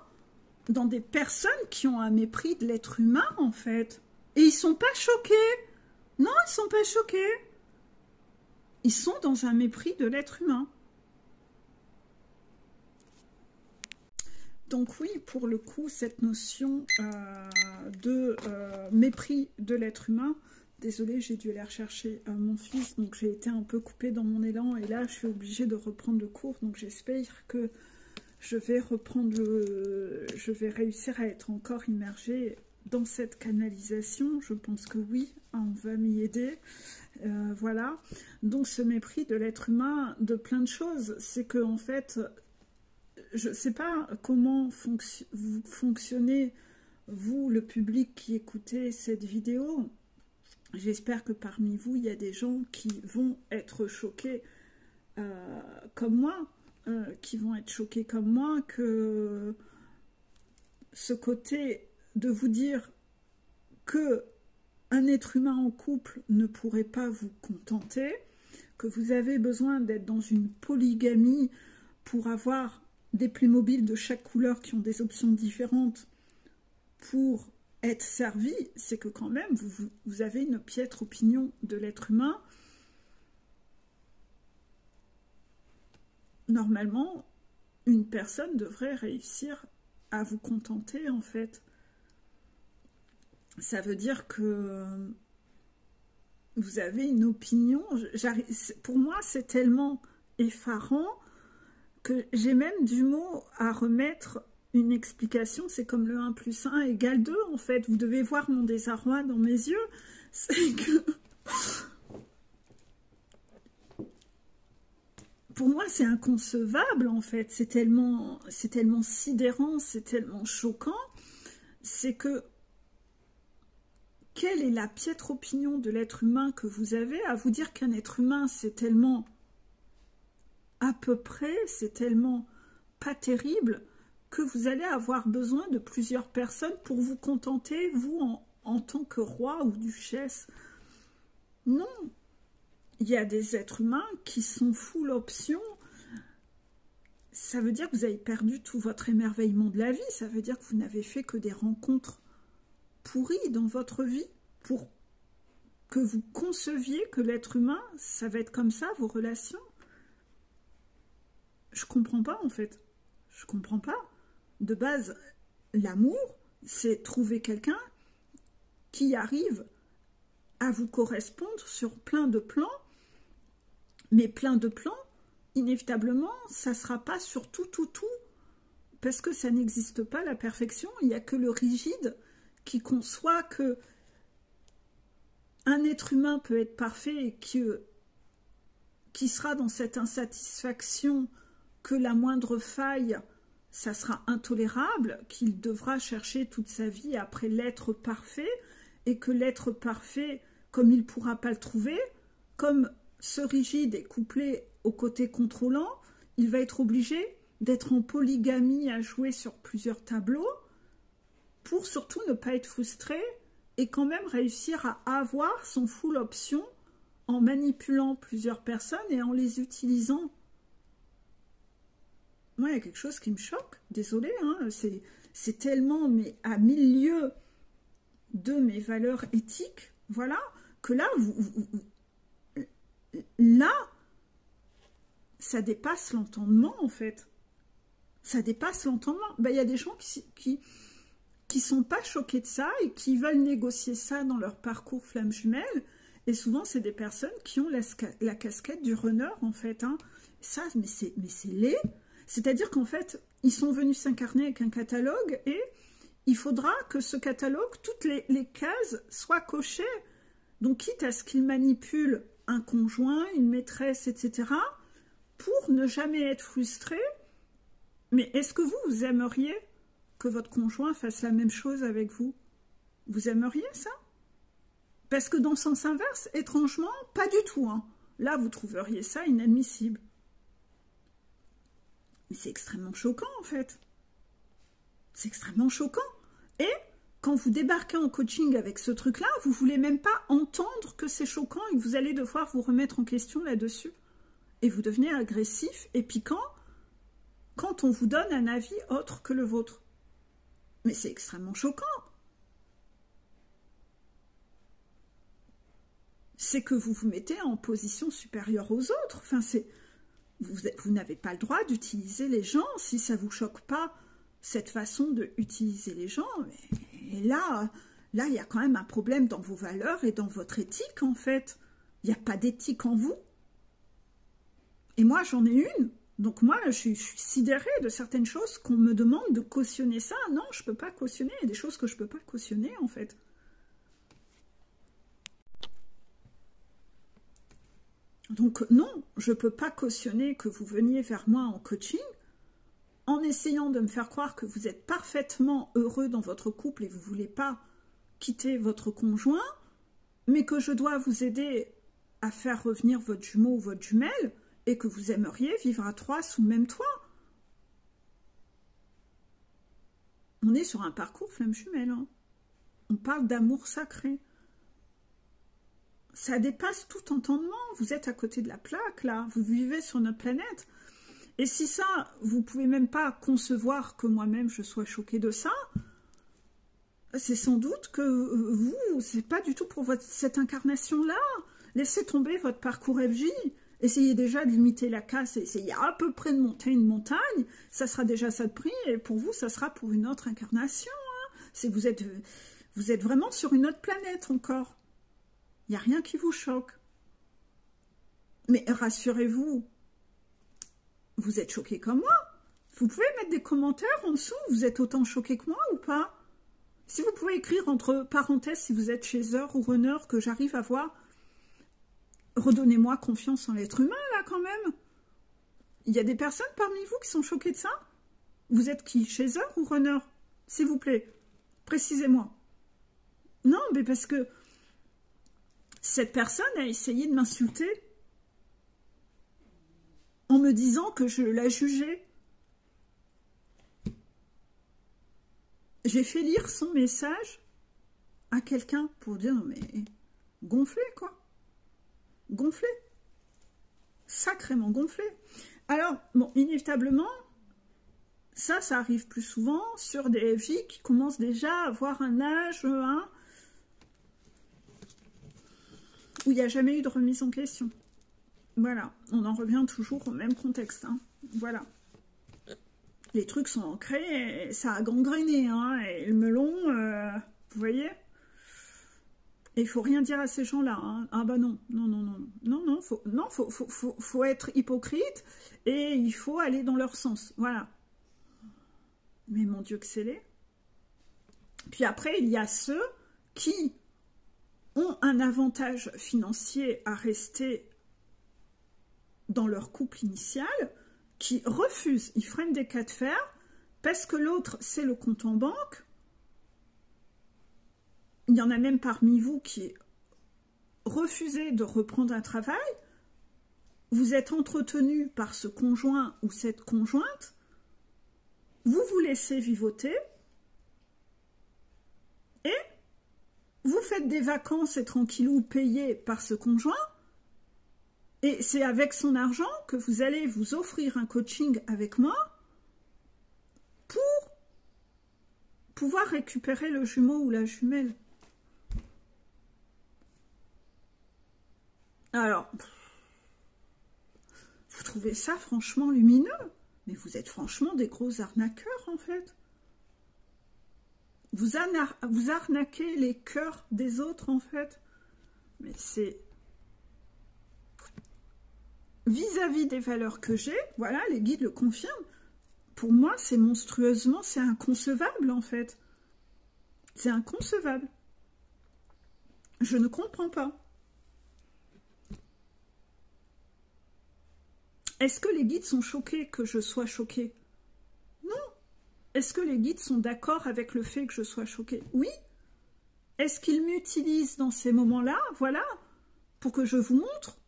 dans des personnes qui ont un mépris de l'être humain, en fait. Et ils sont pas choqués. Non, ils sont pas choqués. Ils sont dans un mépris de l'être humain. Donc oui, pour le coup, cette notion de mépris de l'être humain, désolée, j'ai dû aller rechercher mon fils, donc j'ai été un peu coupée dans mon élan, et là, je suis obligée de reprendre le cours, donc j'espère que je vais je vais réussir à être encore immergée dans cette canalisation. Je pense que oui, on va m'y aider. Voilà. Donc ce mépris de l'être humain, de plein de choses, c'est que en fait, je ne sais pas comment vous fonctionnez, vous, le public qui écoutez cette vidéo. J'espère que parmi vous, il y a des gens qui vont être choqués comme moi, que ce côté de vous dire que un être humain en couple ne pourrait pas vous contenter, que vous avez besoin d'être dans une polygamie pour avoir des Playmobil de chaque couleur qui ont des options différentes pour être servi, c'est que quand même vous avez une piètre opinion de l'être humain. Normalement, une personne devrait réussir à vous contenter, en fait. Ça veut dire que vous avez une opinion. Pour moi, c'est tellement effarant que j'ai même du mot à remettre une explication. C'est comme le 1 + 1 = 2, en fait. Vous devez voir mon désarroi dans mes yeux. C'est que... Pour moi, c'est inconcevable, en fait. C'est tellement sidérant, c'est tellement choquant. C'est que... Quelle est la piètre opinion de l'être humain que vous avez à vous dire qu'un être humain, c'est tellement à peu près, c'est tellement pas terrible que vous allez avoir besoin de plusieurs personnes pour vous contenter, vous, en tant que roi ou duchesse. Non. Il y a des êtres humains qui sont full option. Ça veut dire que vous avez perdu tout votre émerveillement de la vie. Ça veut dire que vous n'avez fait que des rencontres pourries dans votre vie pour que vous conceviez que l'être humain, ça va être comme ça, vos relations. Je comprends pas, en fait. Je comprends pas. De base, l'amour, c'est trouver quelqu'un qui arrive à vous correspondre sur plein de plans, mais plein de plans, inévitablement, ça ne sera pas sur tout, parce que ça n'existe pas, la perfection. Il n'y a que le rigide qui conçoit que un être humain peut être parfait et qui sera dans cette insatisfaction que la moindre faille ça sera intolérable, qu'il devra chercher toute sa vie après l'être parfait, et que l'être parfait, comme il ne pourra pas le trouver, comme ce rigide est couplé au côté contrôlant, il va être obligé d'être en polygamie à jouer sur plusieurs tableaux pour surtout ne pas être frustré et quand même réussir à avoir son full option en manipulant plusieurs personnes et en les utilisant. Moi, il y a quelque chose qui me choque, désolé, hein, c'est tellement mais à 1000 lieues de mes valeurs éthiques, voilà, que là, là, ça dépasse l'entendement, en fait. Ça dépasse l'entendement. Ben, y a des gens qui sont pas choqués de ça et qui veulent négocier ça dans leur parcours flamme jumelle. Et souvent, c'est des personnes qui ont la casquette du runner, en fait. Hein. Ça, mais c'est laid. C'est-à-dire qu'en fait, ils sont venus s'incarner avec un catalogue et il faudra que ce catalogue, toutes les cases soient cochées. Donc, quitte à ce qu'ils manipulent un conjoint, une maîtresse, etc., pour ne jamais être frustré. Mais est-ce que vous aimeriez que votre conjoint fasse la même chose avec vous? Vous aimeriez ça? Parce que dans le sens inverse, étrangement, pas du tout. Hein. Là, vous trouveriez ça inadmissible. Mais c'est extrêmement choquant, en fait. C'est extrêmement choquant. Et quand vous débarquez en coaching avec ce truc-là, vous ne voulez même pas entendre que c'est choquant et que vous allez devoir vous remettre en question là-dessus. Et vous devenez agressif et piquant quand on vous donne un avis autre que le vôtre. Mais c'est extrêmement choquant. C'est que vous vous mettez en position supérieure aux autres. Enfin, vous n'avez pas le droit d'utiliser les gens si ça ne vous choque pas, cette façon d'utiliser les gens. Et là, il y a quand même un problème dans vos valeurs et dans votre éthique, en fait. Il n'y a pas d'éthique en vous. Et moi, j'en ai une. Donc moi, je suis sidérée de certaines choses qu'on me demande de cautionner ça. Non, je ne peux pas cautionner. Il y a des choses que je ne peux pas cautionner, en fait. Donc non, je ne peux pas cautionner que vous veniez vers moi en coaching en essayant de me faire croire que vous êtes parfaitement heureux dans votre couple et vous ne voulez pas quitter votre conjoint, mais que je dois vous aider à faire revenir votre jumeau ou votre jumelle et que vous aimeriez vivre à 3 sous le même toit. On est sur un parcours flamme jumelle. Hein. On parle d'amour sacré. Ça dépasse tout entendement. Vous êtes à côté de la plaque, là. Vous vivez sur notre planète. Et si ça, vous ne pouvez même pas concevoir que moi-même je sois choquée de ça, c'est sans doute que vous, c'est pas du tout pour cette incarnation-là. Laissez tomber votre parcours FJ. Essayez déjà de limiter la casse, essayez à peu près de monter une montagne, ça sera déjà ça de prix, et pour vous, ça sera pour une autre incarnation. Hein. C'est vous êtes vraiment sur une autre planète encore. Il n'y a rien qui vous choque. Mais rassurez-vous, vous êtes choqués comme moi. Vous pouvez mettre des commentaires en dessous, vous êtes autant choqués que moi ou pas? Si vous pouvez écrire entre parenthèses si vous êtes chaser ou runner, que j'arrive à voir, redonnez-moi confiance en l'être humain, là, quand même. Il y a des personnes parmi vous qui sont choquées de ça? Vous êtes qui, chaser ou runner? S'il vous plaît, précisez-moi. Non, mais parce que cette personne a essayé de m'insulter en me disant que je la jugeais. J'ai fait lire son message à quelqu'un pour dire, non mais, gonflé, quoi. Gonflé. Sacrément gonflé. Alors, bon, inévitablement, ça arrive plus souvent sur des FJ qui commencent déjà à avoir un âge, hein, où il n'y a jamais eu de remise en question. Voilà, on en revient toujours au même contexte. Hein. Voilà. Les trucs sont ancrés, et ça a gangréné, hein, et le melon, vous voyez? Et il ne faut rien dire à ces gens-là. Hein. Ah bah non, faut être hypocrite, et il faut aller dans leur sens. Voilà. Mais mon Dieu que c'est laid. Puis après, il y a ceux qui ont un avantage financier à rester dans leur couple initial, qui refusent, ils freinent des cas de fer, parce que l'autre, c'est le compte en banque. Il y en a même parmi vous qui refusez de reprendre un travail. Vous êtes entretenu par ce conjoint ou cette conjointe. Vous vous laissez vivoter. Et vous faites des vacances et tranquillou payées par ce conjoint. Et c'est avec son argent que vous allez vous offrir un coaching avec moi pour pouvoir récupérer le jumeau ou la jumelle. Alors, vous trouvez ça franchement lumineux? Mais vous êtes franchement des gros arnaqueurs, en fait. Vous arnaquez les cœurs des autres, en fait. Mais c'est... Vis-à-vis des valeurs que j'ai, voilà, les guides le confirment. Pour moi, c'est monstrueusement, c'est inconcevable, en fait. C'est inconcevable. Je ne comprends pas. Est-ce que les guides sont choqués que je sois choquée? Non. Est-ce que les guides sont d'accord avec le fait que je sois choquée? Oui. Est-ce qu'ils m'utilisent dans ces moments-là, voilà, pour que je vous montre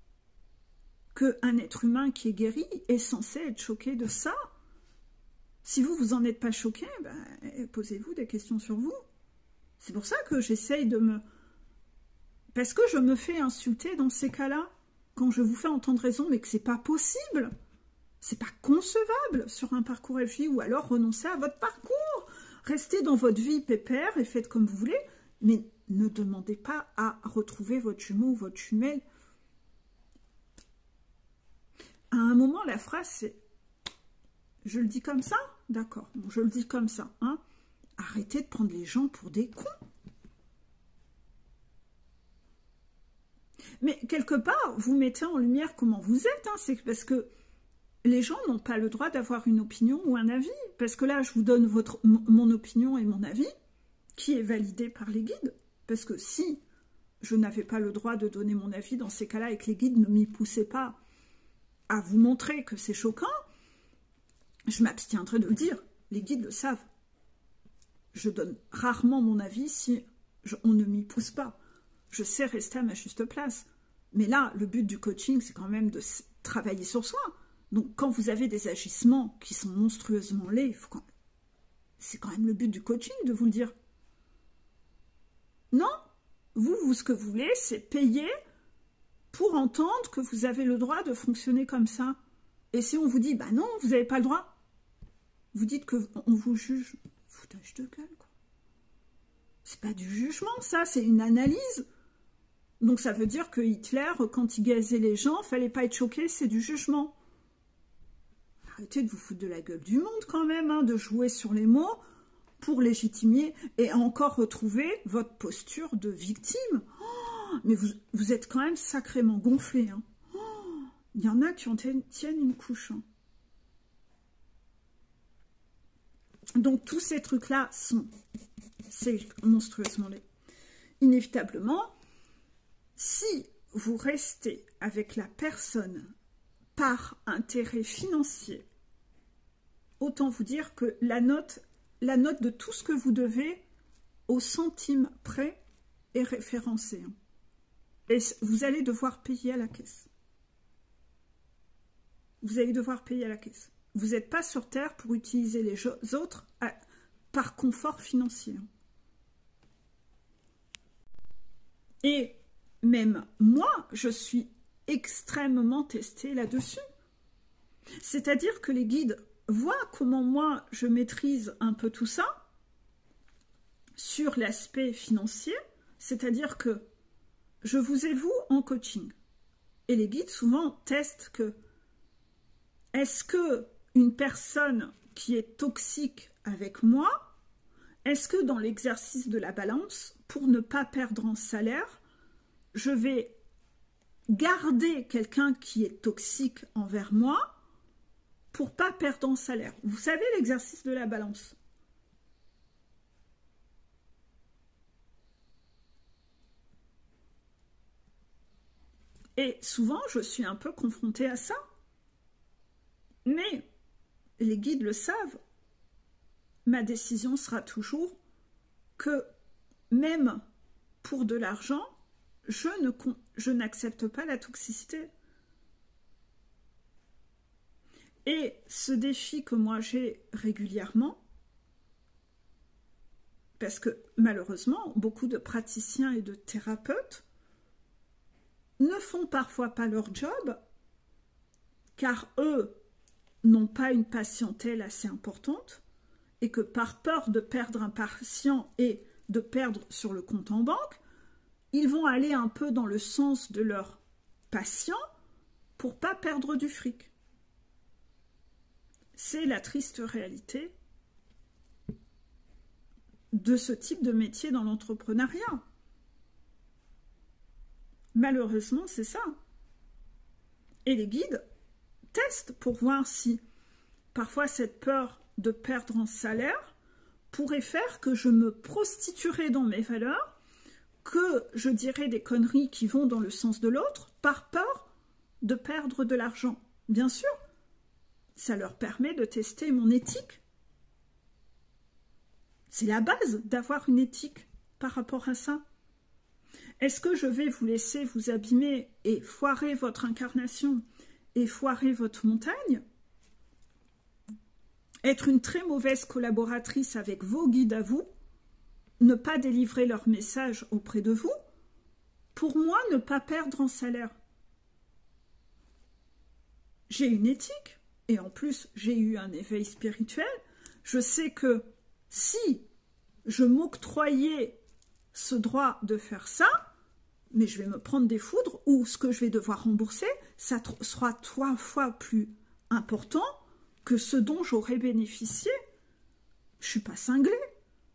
qu'un être humain qui est guéri est censé être choqué de ça? Si vous, vous n'en êtes pas choqué, ben, posez-vous des questions sur vous. C'est pour ça que j'essaye de me... Parce que je me fais insulter dans ces cas-là. Quand je vous fais entendre raison, mais que c'est pas possible, c'est pas concevable sur un parcours FJ, ou alors renoncez à votre parcours, restez dans votre vie pépère et faites comme vous voulez, mais ne demandez pas à retrouver votre jumeau ou votre jumelle. À un moment, la phrase c'est « je le dis comme ça ?» D'accord, bon, je le dis comme ça, hein. Arrêtez de prendre les gens pour des cons. Mais quelque part, vous mettez en lumière comment vous êtes. Hein, c'est parce que les gens n'ont pas le droit d'avoir une opinion ou un avis. Parce que là, je vous donne mon opinion et mon avis, qui est validé par les guides. Parce que si je n'avais pas le droit de donner mon avis dans ces cas-là et que les guides ne m'y poussaient pas à vous montrer que c'est choquant, je m'abstiendrai de le dire. Les guides le savent. Je donne rarement mon avis si on ne m'y pousse pas. Je sais rester à ma juste place. Mais là, le but du coaching, c'est quand même de travailler sur soi. Donc, quand vous avez des agissements qui sont monstrueusement laids, c'est quand même le but du coaching de vous le dire. Non, vous, ce que vous voulez, c'est payer pour entendre que vous avez le droit de fonctionner comme ça. Et si on vous dit, bah non, vous n'avez pas le droit, vous dites qu'on vous juge. Foutage de gueule, quoi. C'est pas du jugement, ça, c'est une analyse. Donc ça veut dire que Hitler, quand il gazait les gens, fallait pas être choqué, c'est du jugement. Arrêtez de vous foutre de la gueule du monde quand même, hein, de jouer sur les mots pour légitimer et encore retrouver votre posture de victime. Oh, mais vous êtes quand même sacrément gonflé. Hein. Oh, il y en a qui en tiennent une couche. Hein. Donc tous ces trucs-là c'est monstrueusement laid. Inévitablement, si vous restez avec la personne par intérêt financier, autant vous dire que la note de tout ce que vous devez au centime près est référencée. Et vous allez devoir payer à la caisse. Vous allez devoir payer à la caisse. Vous n'êtes pas sur Terre pour utiliser les autres par confort financier. Et même moi, je suis extrêmement testée là-dessus. C'est-à-dire que les guides voient comment moi, je maîtrise un peu tout ça sur l'aspect financier. C'est-à-dire que je vous ai, vous, en coaching. Et les guides, souvent, testent que est-ce que une personne qui est toxique avec moi, est-ce que dans l'exercice de la balance, pour ne pas perdre en salaire, je vais garder quelqu'un qui est toxique envers moi pour pas perdre en salaire. Vous savez l'exercice de la balance. Et souvent, je suis un peu confrontée à ça. Mais les guides le savent. ma décision sera toujours que même pour de l'argent, je n'accepte pas la toxicité. Et ce défi que moi j'ai régulièrement, parce que malheureusement, beaucoup de praticiens et de thérapeutes ne font parfois pas leur job, car eux n'ont pas une patientèle assez importante, et que par peur de perdre un patient et de perdre sur le compte en banque, ils vont aller un peu dans le sens de leur patient pour pas perdre du fric. C'est la triste réalité de ce type de métier dans l'entrepreneuriat. Malheureusement, c'est ça. Et les guides testent pour voir si parfois cette peur de perdre en salaire pourrait faire que je me prostituerais dans mes valeurs, que je dirais des conneries qui vont dans le sens de l'autre, par peur de perdre de l'argent. Bien sûr, ça leur permet de tester mon éthique. C'est la base d'avoir une éthique par rapport à ça. Est-ce que je vais vous laisser vous abîmer et foirer votre incarnation et foirer votre montagne? Être une très mauvaise collaboratrice avec vos guides à vous, ne pas délivrer leur message auprès de vous, pour moi, ne pas perdre en salaire. J'ai une éthique, et en plus, j'ai eu un éveil spirituel. Je sais que si je m'octroyais ce droit de faire ça, mais je vais me prendre des foudres, ou ce que je vais devoir rembourser, ça sera 3 fois plus important que ce dont j'aurais bénéficié. Je ne suis pas cinglée,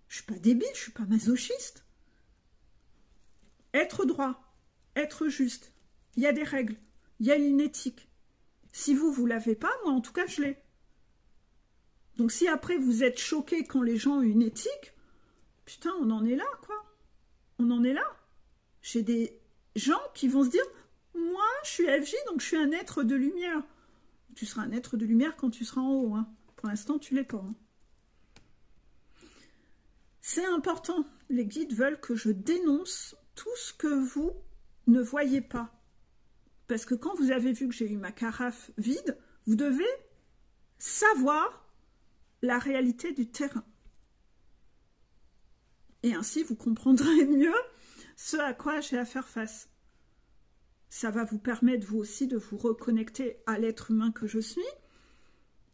je ne suis pas débile, je ne suis pas masochiste. Être droit, être juste, il y a des règles, il y a une éthique. Si vous ne l'avez pas, moi en tout cas je l'ai. Donc si après vous êtes choqués quand les gens ont une éthique, putain on en est là quoi. On en est là. J'ai des gens qui vont se dire, moi je suis FJ donc je suis un être de lumière. Tu seras un être de lumière quand tu seras en haut. Hein. Pour l'instant, tu ne l'es pas. Hein. C'est important. Les guides veulent que je dénonce tout ce que vous ne voyez pas. Parce que quand vous avez vu que j'ai eu ma carafe vide, vous devez savoir la réalité du terrain. Et ainsi, vous comprendrez mieux ce à quoi j'ai à faire face. Ça va vous permettre, vous aussi, de vous reconnecter à l'être humain que je suis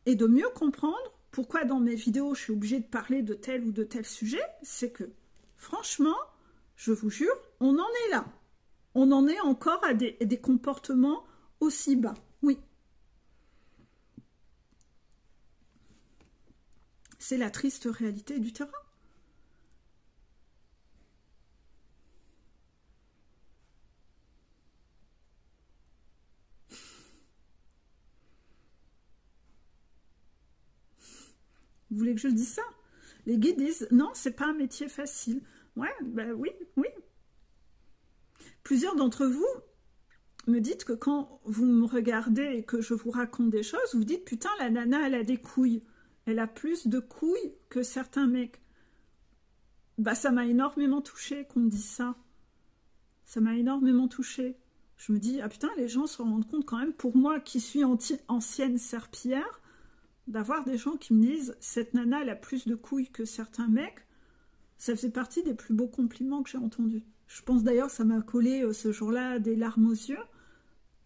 et de mieux comprendre pourquoi dans mes vidéos, je suis obligée de parler de tel ou de tel sujet. C'est que, franchement, je vous jure, on en est là. On en est encore à des comportements aussi bas. Oui. C'est la triste réalité du terrain. Vous voulez que je dise ça? Les guides disent, non, c'est pas un métier facile. Ouais, ben oui, oui. Plusieurs d'entre vous me dites que quand vous me regardez et que je vous raconte des choses, vous dites, putain, la nana, elle a des couilles. Elle a plus de couilles que certains mecs. Bah, ça m'a énormément touchée qu'on me dise ça. Ça m'a énormément touchée. Je me dis, ah putain, les gens se rendent compte quand même, pour moi qui suis ancienne serpillière, d'avoir des gens qui me disent « cette nana, elle a plus de couilles que certains mecs », ça faisait partie des plus beaux compliments que j'ai entendus. Je pense d'ailleurs ça m'a collé ce jour-là des larmes aux yeux,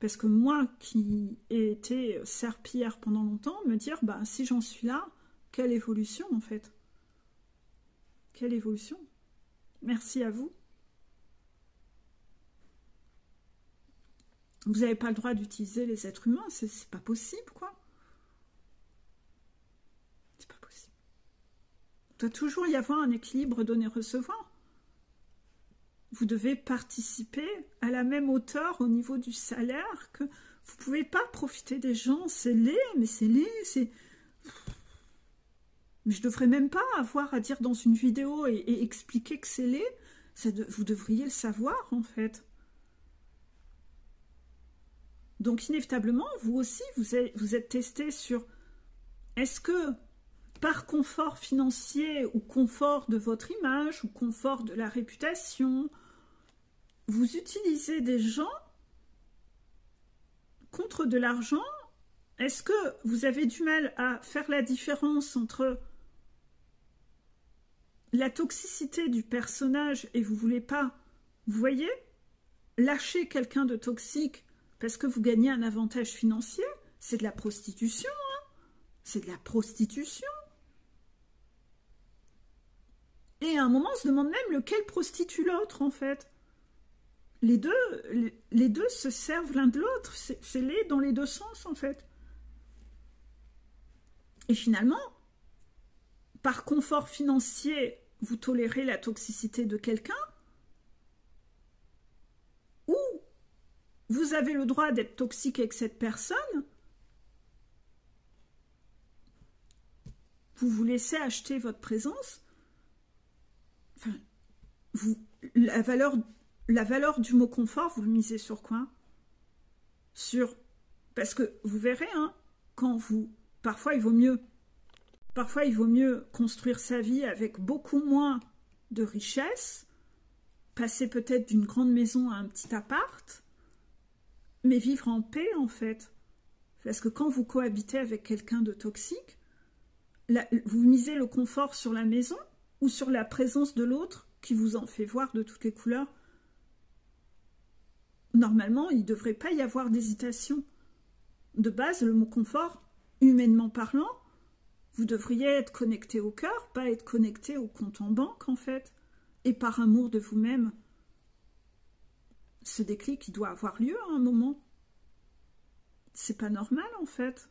parce que moi qui ai été serpillière pendant longtemps, me dire « bah si j'en suis là, quelle évolution en fait ?» Quelle évolution. Merci à vous. Vous n'avez pas le droit d'utiliser les êtres humains, c'est pas possible quoi. Il doit toujours y avoir un équilibre donner-recevoir. Vous devez participer à la même hauteur au niveau du salaire que vous ne pouvez pas profiter des gens. C'est laid, mais c'est laid. Mais je ne devrais même pas avoir à dire dans une vidéo et expliquer que c'est laid. Vous devriez le savoir en fait. Donc inévitablement, vous aussi, vous êtes testé sur est-ce que par confort financier ou confort de votre image ou confort de la réputation, vous utilisez des gens contre de l'argent. Est-ce que vous avez du mal à faire la différence entre la toxicité du personnage et vous voulez pas, vous voyez, lâcher quelqu'un de toxique parce que vous gagnez un avantage financier? C'est de la prostitution, hein? C'est de la prostitution. Et à un moment, on se demande même lequel prostitue l'autre, en fait. Les deux se servent l'un de l'autre. C'est laid dans les deux sens, en fait. Et finalement, par confort financier, vous tolérez la toxicité de quelqu'un, ou vous avez le droit d'être toxique avec cette personne, vous vous laissez acheter votre présence. Enfin, la valeur du mot confort, vous le misez sur quoi? Parce que vous verrez, hein, parfois il vaut mieux construire sa vie avec beaucoup moins de richesse, passer peut-être d'une grande maison à un petit appart, mais vivre en paix, en fait. Parce que quand vous cohabitez avec quelqu'un de toxique, vous misez le confort sur la maison ou sur la présence de l'autre qui vous en fait voir de toutes les couleurs. Normalement, il ne devrait pas y avoir d'hésitation. De base, le mot confort, humainement parlant, vous devriez être connecté au cœur, pas être connecté au compte en banque, en fait. Et par amour de vous-même. Ce déclic, il doit avoir lieu à un moment. C'est pas normal, en fait.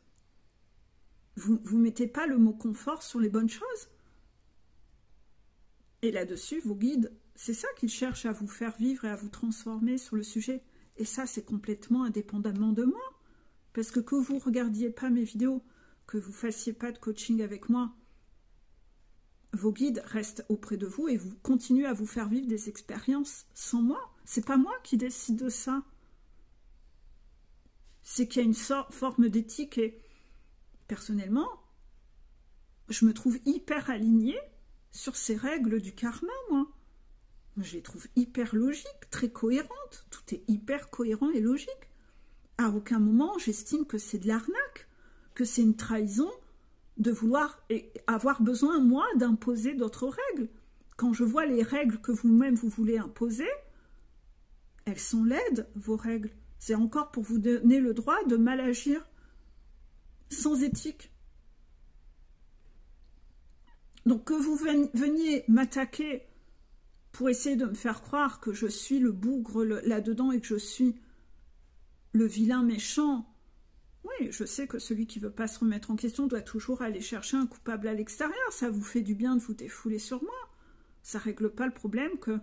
Vous mettez pas le mot confort sur les bonnes choses. Et là-dessus, vos guides, c'est ça qu'ils cherchent à vous faire vivre et à vous transformer sur le sujet. Et ça, c'est complètement indépendamment de moi. Parce que vous regardiez pas mes vidéos, que vous fassiez pas de coaching avec moi, vos guides restent auprès de vous et vous continuez à vous faire vivre des expériences sans moi. C'est pas moi qui décide de ça. C'est qu'il y a une forme d'éthique et personnellement, je me trouve hyper alignée sur ces règles du karma, moi. Je les trouve hyper logiques, très cohérentes. Tout est hyper cohérent et logique. À aucun moment, j'estime que c'est de l'arnaque, que c'est une trahison de vouloir avoir besoin, moi, d'imposer d'autres règles. Quand je vois les règles que vous-même vous voulez imposer, elles sont laides, vos règles. C'est encore pour vous donner le droit de mal agir, sans éthique. Donc que vous veniez m'attaquer pour essayer de me faire croire que je suis le bougre là-dedans et que je suis le vilain méchant. Oui, je sais que celui qui ne veut pas se remettre en question doit toujours aller chercher un coupable à l'extérieur. Ça vous fait du bien de vous défouler sur moi. Ça ne règle pas le problème que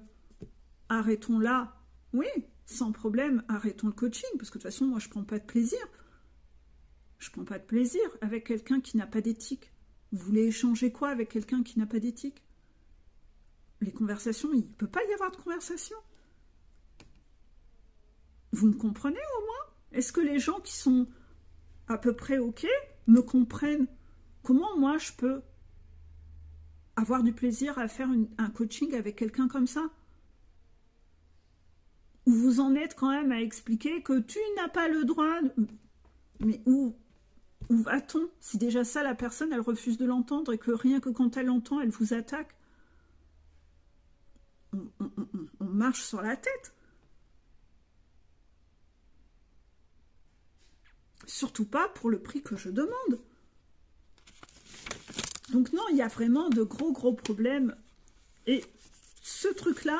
arrêtons là. Oui, sans problème, arrêtons le coaching. Parce que de toute façon, moi, je ne prends pas de plaisir. Je ne prends pas de plaisir avec quelqu'un qui n'a pas d'éthique. Vous voulez échanger quoi avec quelqu'un qui n'a pas d'éthique? Les conversations, il ne peut pas y avoir de conversation. Vous me comprenez au moins? Est-ce que les gens qui sont à peu près OK me comprennent? Comment moi je peux avoir du plaisir à faire un coaching avec quelqu'un comme ça? Où vous en êtes quand même à expliquer que tu n'as pas le droit... Mais où va-t-on? Si déjà ça, la personne, elle refuse de l'entendre et que rien que quand elle l'entend, elle vous attaque. On marche sur la tête. Surtout pas pour le prix que je demande. Donc non, il y a vraiment de gros problèmes. Et ce truc-là,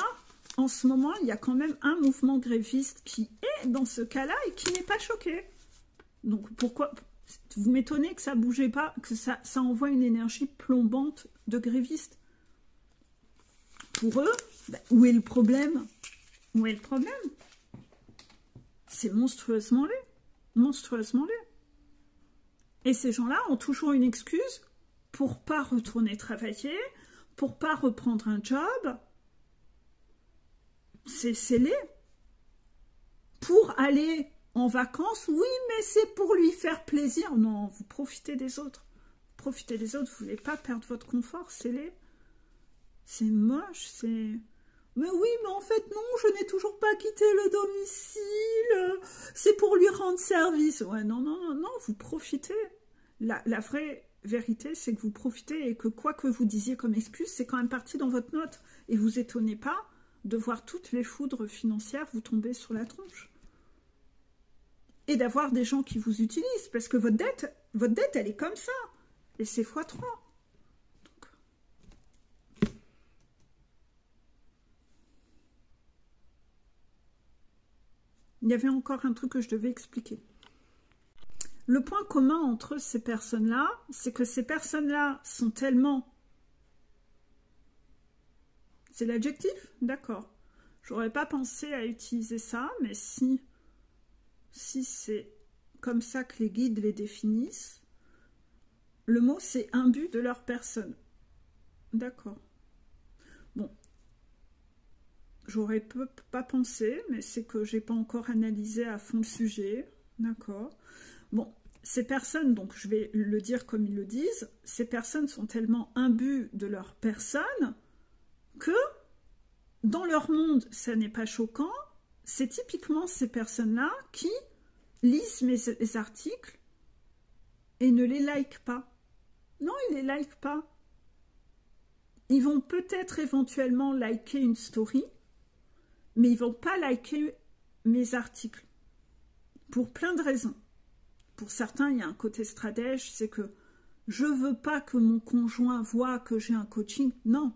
en ce moment, il y a quand même un mouvement gréviste qui est dans ce cas-là et qui n'est pas choqué. Donc pourquoi... Vous m'étonnez que ça ne bougeait pas, que ça envoie une énergie plombante de grévistes. Pour eux, où est le problème? Où est le problème? C'est monstrueusement laid. Monstrueusement laid. Et ces gens-là ont toujours une excuse pour pas retourner travailler, pour pas reprendre un job. C'est laid. Pour aller en vacances, oui, mais c'est pour lui faire plaisir. Non, vous profitez des autres. profitez des autres, vous voulez pas perdre votre confort, c'est moche, c'est... Mais oui, mais en fait, non, je n'ai toujours pas quitté le domicile, c'est pour lui rendre service. Ouais, non, non, non, non, vous profitez. La vraie vérité, c'est que vous profitez et que quoi que vous disiez comme excuse, c'est quand même parti dans votre note. Et vous étonnez pas de voir toutes les foudres financières vous tomber sur la tronche. Et d'avoir des gens qui vous utilisent, parce que votre dette, elle est comme ça. Et c'est x3. Il y avait encore un truc que je devais expliquer. Le point commun entre ces personnes-là, c'est que ces personnes-là sont tellement... C'est l'adjectif? D'accord. J'aurais pas pensé à utiliser ça, mais si c'est comme ça que les guides les définissent, le mot c'est imbu de leur personne. D'accord. Bon. J'aurais pas pensé, mais c'est que j'ai pas encore analysé à fond le sujet. D'accord. Bon, ces personnes, donc je vais le dire comme ils le disent, ces personnes sont tellement imbues de leur personne que dans leur monde, ça n'est pas choquant. C'est typiquement ces personnes-là qui lisent mes articles et ne les likent pas. Non, ils ne les likent pas. Ils vont peut-être éventuellement liker une story, mais ils ne vont pas liker mes articles. Pour plein de raisons. Pour certains, il y a un côté stratège, c'est que je ne veux pas que mon conjoint voit que j'ai un coaching. Non.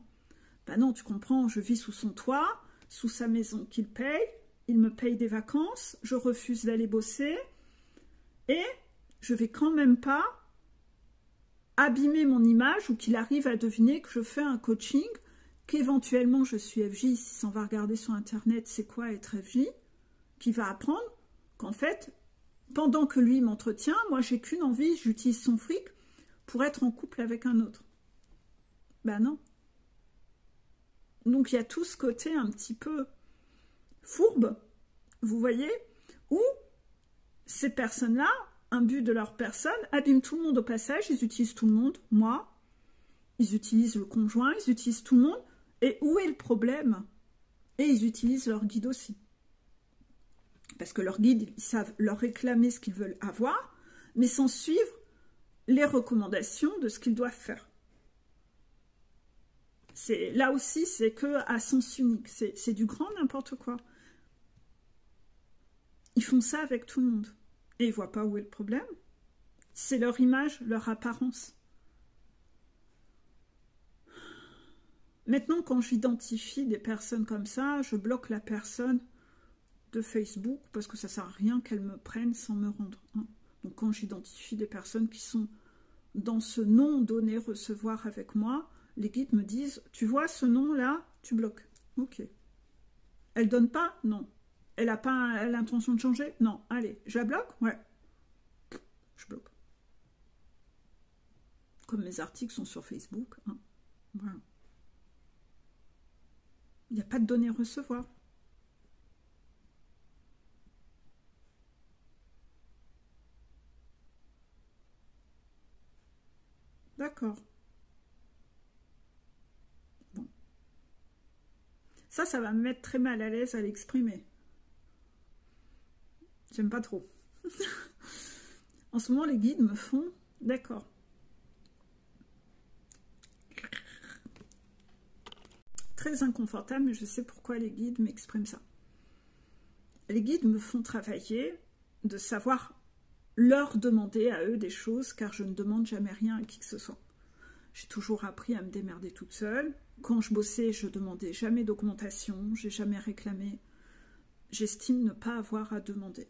Ben non, tu comprends, je vis sous son toit, sous sa maison qu'il paye, il me paye des vacances, je refuse d'aller bosser, et je ne vais quand même pas abîmer mon image ou qu'il arrive à deviner que je fais un coaching, qu'éventuellement je suis FJ, si on va regarder sur internet c'est quoi être FJ, qui va apprendre qu'en fait, pendant que lui m'entretient, moi j'ai qu'une envie, j'utilise son fric pour être en couple avec un autre. Ben non. Donc il y a tout ce côté un petit peu fourbe, vous voyez, où ces personnes-là, imbus de leur personne, abîment tout le monde au passage, ils utilisent tout le monde, moi, ils utilisent le conjoint, ils utilisent tout le monde, et où est le problème? Et ils utilisent leur guide aussi. Parce que leurs guides, ils savent leur réclamer ce qu'ils veulent avoir, mais sans suivre les recommandations de ce qu'ils doivent faire. Là aussi, c'est que à sens unique, c'est du grand n'importe quoi. Ils font ça avec tout le monde. Et ils ne voient pas où est le problème. C'est leur image, leur apparence. Maintenant, quand j'identifie des personnes comme ça, je bloque la personne de Facebook parce que ça ne sert à rien qu'elle me prenne sans me rendre. Hein. Donc quand j'identifie des personnes qui sont dans ce nom donner recevoir avec moi, les guides me disent, tu vois ce nom-là, tu bloques. Ok. Elle donne pas? Non. Elle n'a pas l'intention de changer? Non. Allez, je la bloque? Ouais. Je bloque. Comme mes articles sont sur Facebook. Hein. Voilà. Il n'y a pas de donner recevoir. D'accord. Bon. Ça va me mettre très mal à l'aise à l'exprimer. J'aime pas trop. En ce moment, les guides me font... D'accord. Très inconfortable, mais je sais pourquoi les guides m'expriment ça. Les guides me font travailler de savoir leur demander à eux des choses, car je ne demande jamais rien à qui que ce soit. J'ai toujours appris à me démerder toute seule. Quand je bossais, je demandais jamais d'augmentation, j'ai jamais réclamé. J'estime ne pas avoir à demander.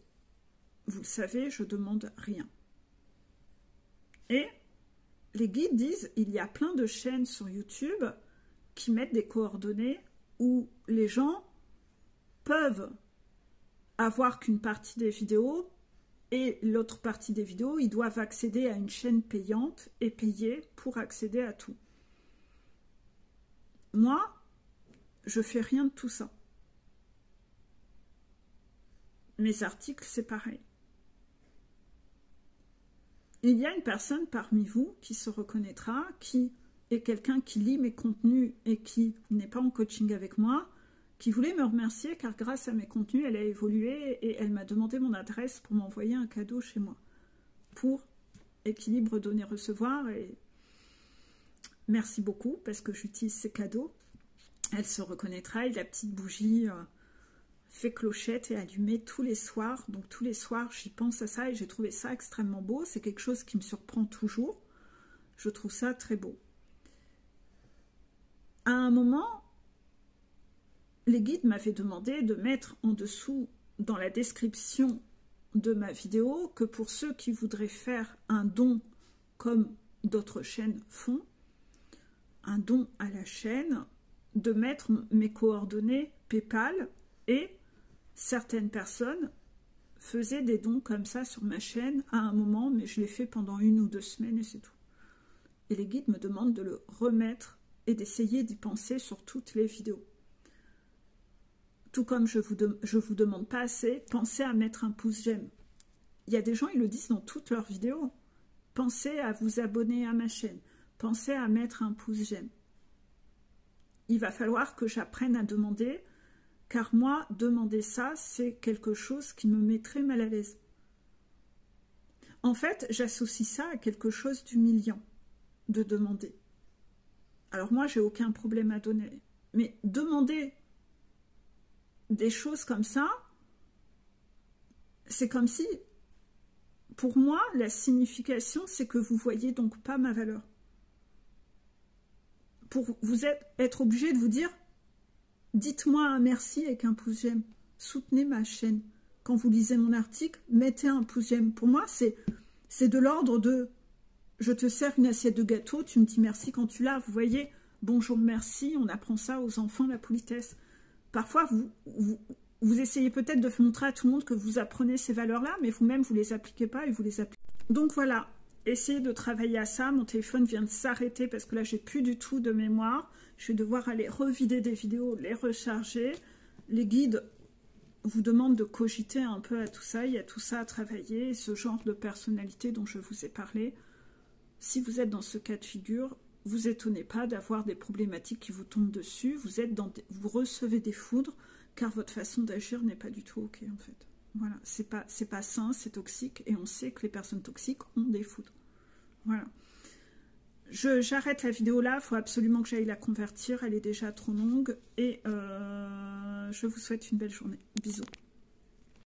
Vous le savez, je demande rien. Et les guides disent, il y a plein de chaînes sur YouTube qui mettent des coordonnées où les gens peuvent avoir qu'une partie des vidéos et l'autre partie des vidéos, ils doivent accéder à une chaîne payante et payer pour accéder à tout. Moi, je fais rien de tout ça. Mes articles, c'est pareil. il y a une personne parmi vous qui se reconnaîtra, qui est quelqu'un qui lit mes contenus et qui n'est pas en coaching avec moi, qui voulait me remercier car grâce à mes contenus, elle a évolué et elle m'a demandé mon adresse pour m'envoyer un cadeau chez moi. Pour équilibre donner-recevoir. Et merci beaucoup parce que j'utilise ces cadeaux. Elle se reconnaîtra et la petite bougie fait clochette et allumée tous les soirs. Donc tous les soirs, j'y pense à ça et j'ai trouvé ça extrêmement beau. C'est quelque chose qui me surprend toujours. Je trouve ça très beau. À un moment, les guides m'avaient demandé de mettre en dessous, dans la description de ma vidéo, que pour ceux qui voudraient faire un don comme d'autres chaînes font, un don à la chaîne, de mettre mes coordonnées PayPal, et certaines personnes faisaient des dons comme ça sur ma chaîne à un moment, mais je l'ai fait pendant 1 ou 2 semaines et c'est tout. Et les guides me demandent de le remettre et d'essayer d'y penser sur toutes les vidéos. Tout comme je vous demande pas assez, pensez à mettre un pouce j'aime. Il y a des gens, ils le disent dans toutes leurs vidéos. Pensez à vous abonner à ma chaîne. Pensez à mettre un pouce j'aime. Il va falloir que j'apprenne à demander, car moi, demander ça, c'est quelque chose qui me met très mal à l'aise. En fait, j'associe ça à quelque chose d'humiliant, de demander. Alors moi, j'ai aucun problème à donner. Mais demander des choses comme ça, c'est comme si, pour moi, la signification, c'est que vous voyez donc pas ma valeur. Pour vous être obligé de vous dire, dites-moi un merci avec un pouce j'aime, soutenez ma chaîne. Quand vous lisez mon article, mettez un pouce j'aime. Pour moi, c'est de l'ordre de, je te sers une assiette de gâteau, tu me dis merci quand tu l'as. Vous voyez, bonjour, merci, on apprend ça aux enfants, la politesse. Parfois, vous essayez peut-être de montrer à tout le monde que vous apprenez ces valeurs-là, mais vous-même, vous ne les appliquez pas et vous les appliquez. Donc voilà, essayez de travailler à ça. Mon téléphone vient de s'arrêter parce que là, j'ai plus du tout de mémoire. Je vais devoir aller revider des vidéos, les recharger. Les guides vous demandent de cogiter un peu à tout ça. Il y a tout ça à travailler, ce genre de personnalité dont je vous ai parlé. Si vous êtes dans ce cas de figure, vous étonnez pas d'avoir des problématiques qui vous tombent dessus. Vous recevez des foudres, car votre façon d'agir n'est pas du tout OK, en fait. Voilà, c'est pas sain, c'est toxique, et on sait que les personnes toxiques ont des foudres. Voilà. J'arrête la vidéo là, il faut absolument que j'aille la convertir, elle est déjà trop longue, et je vous souhaite une belle journée. Bisous.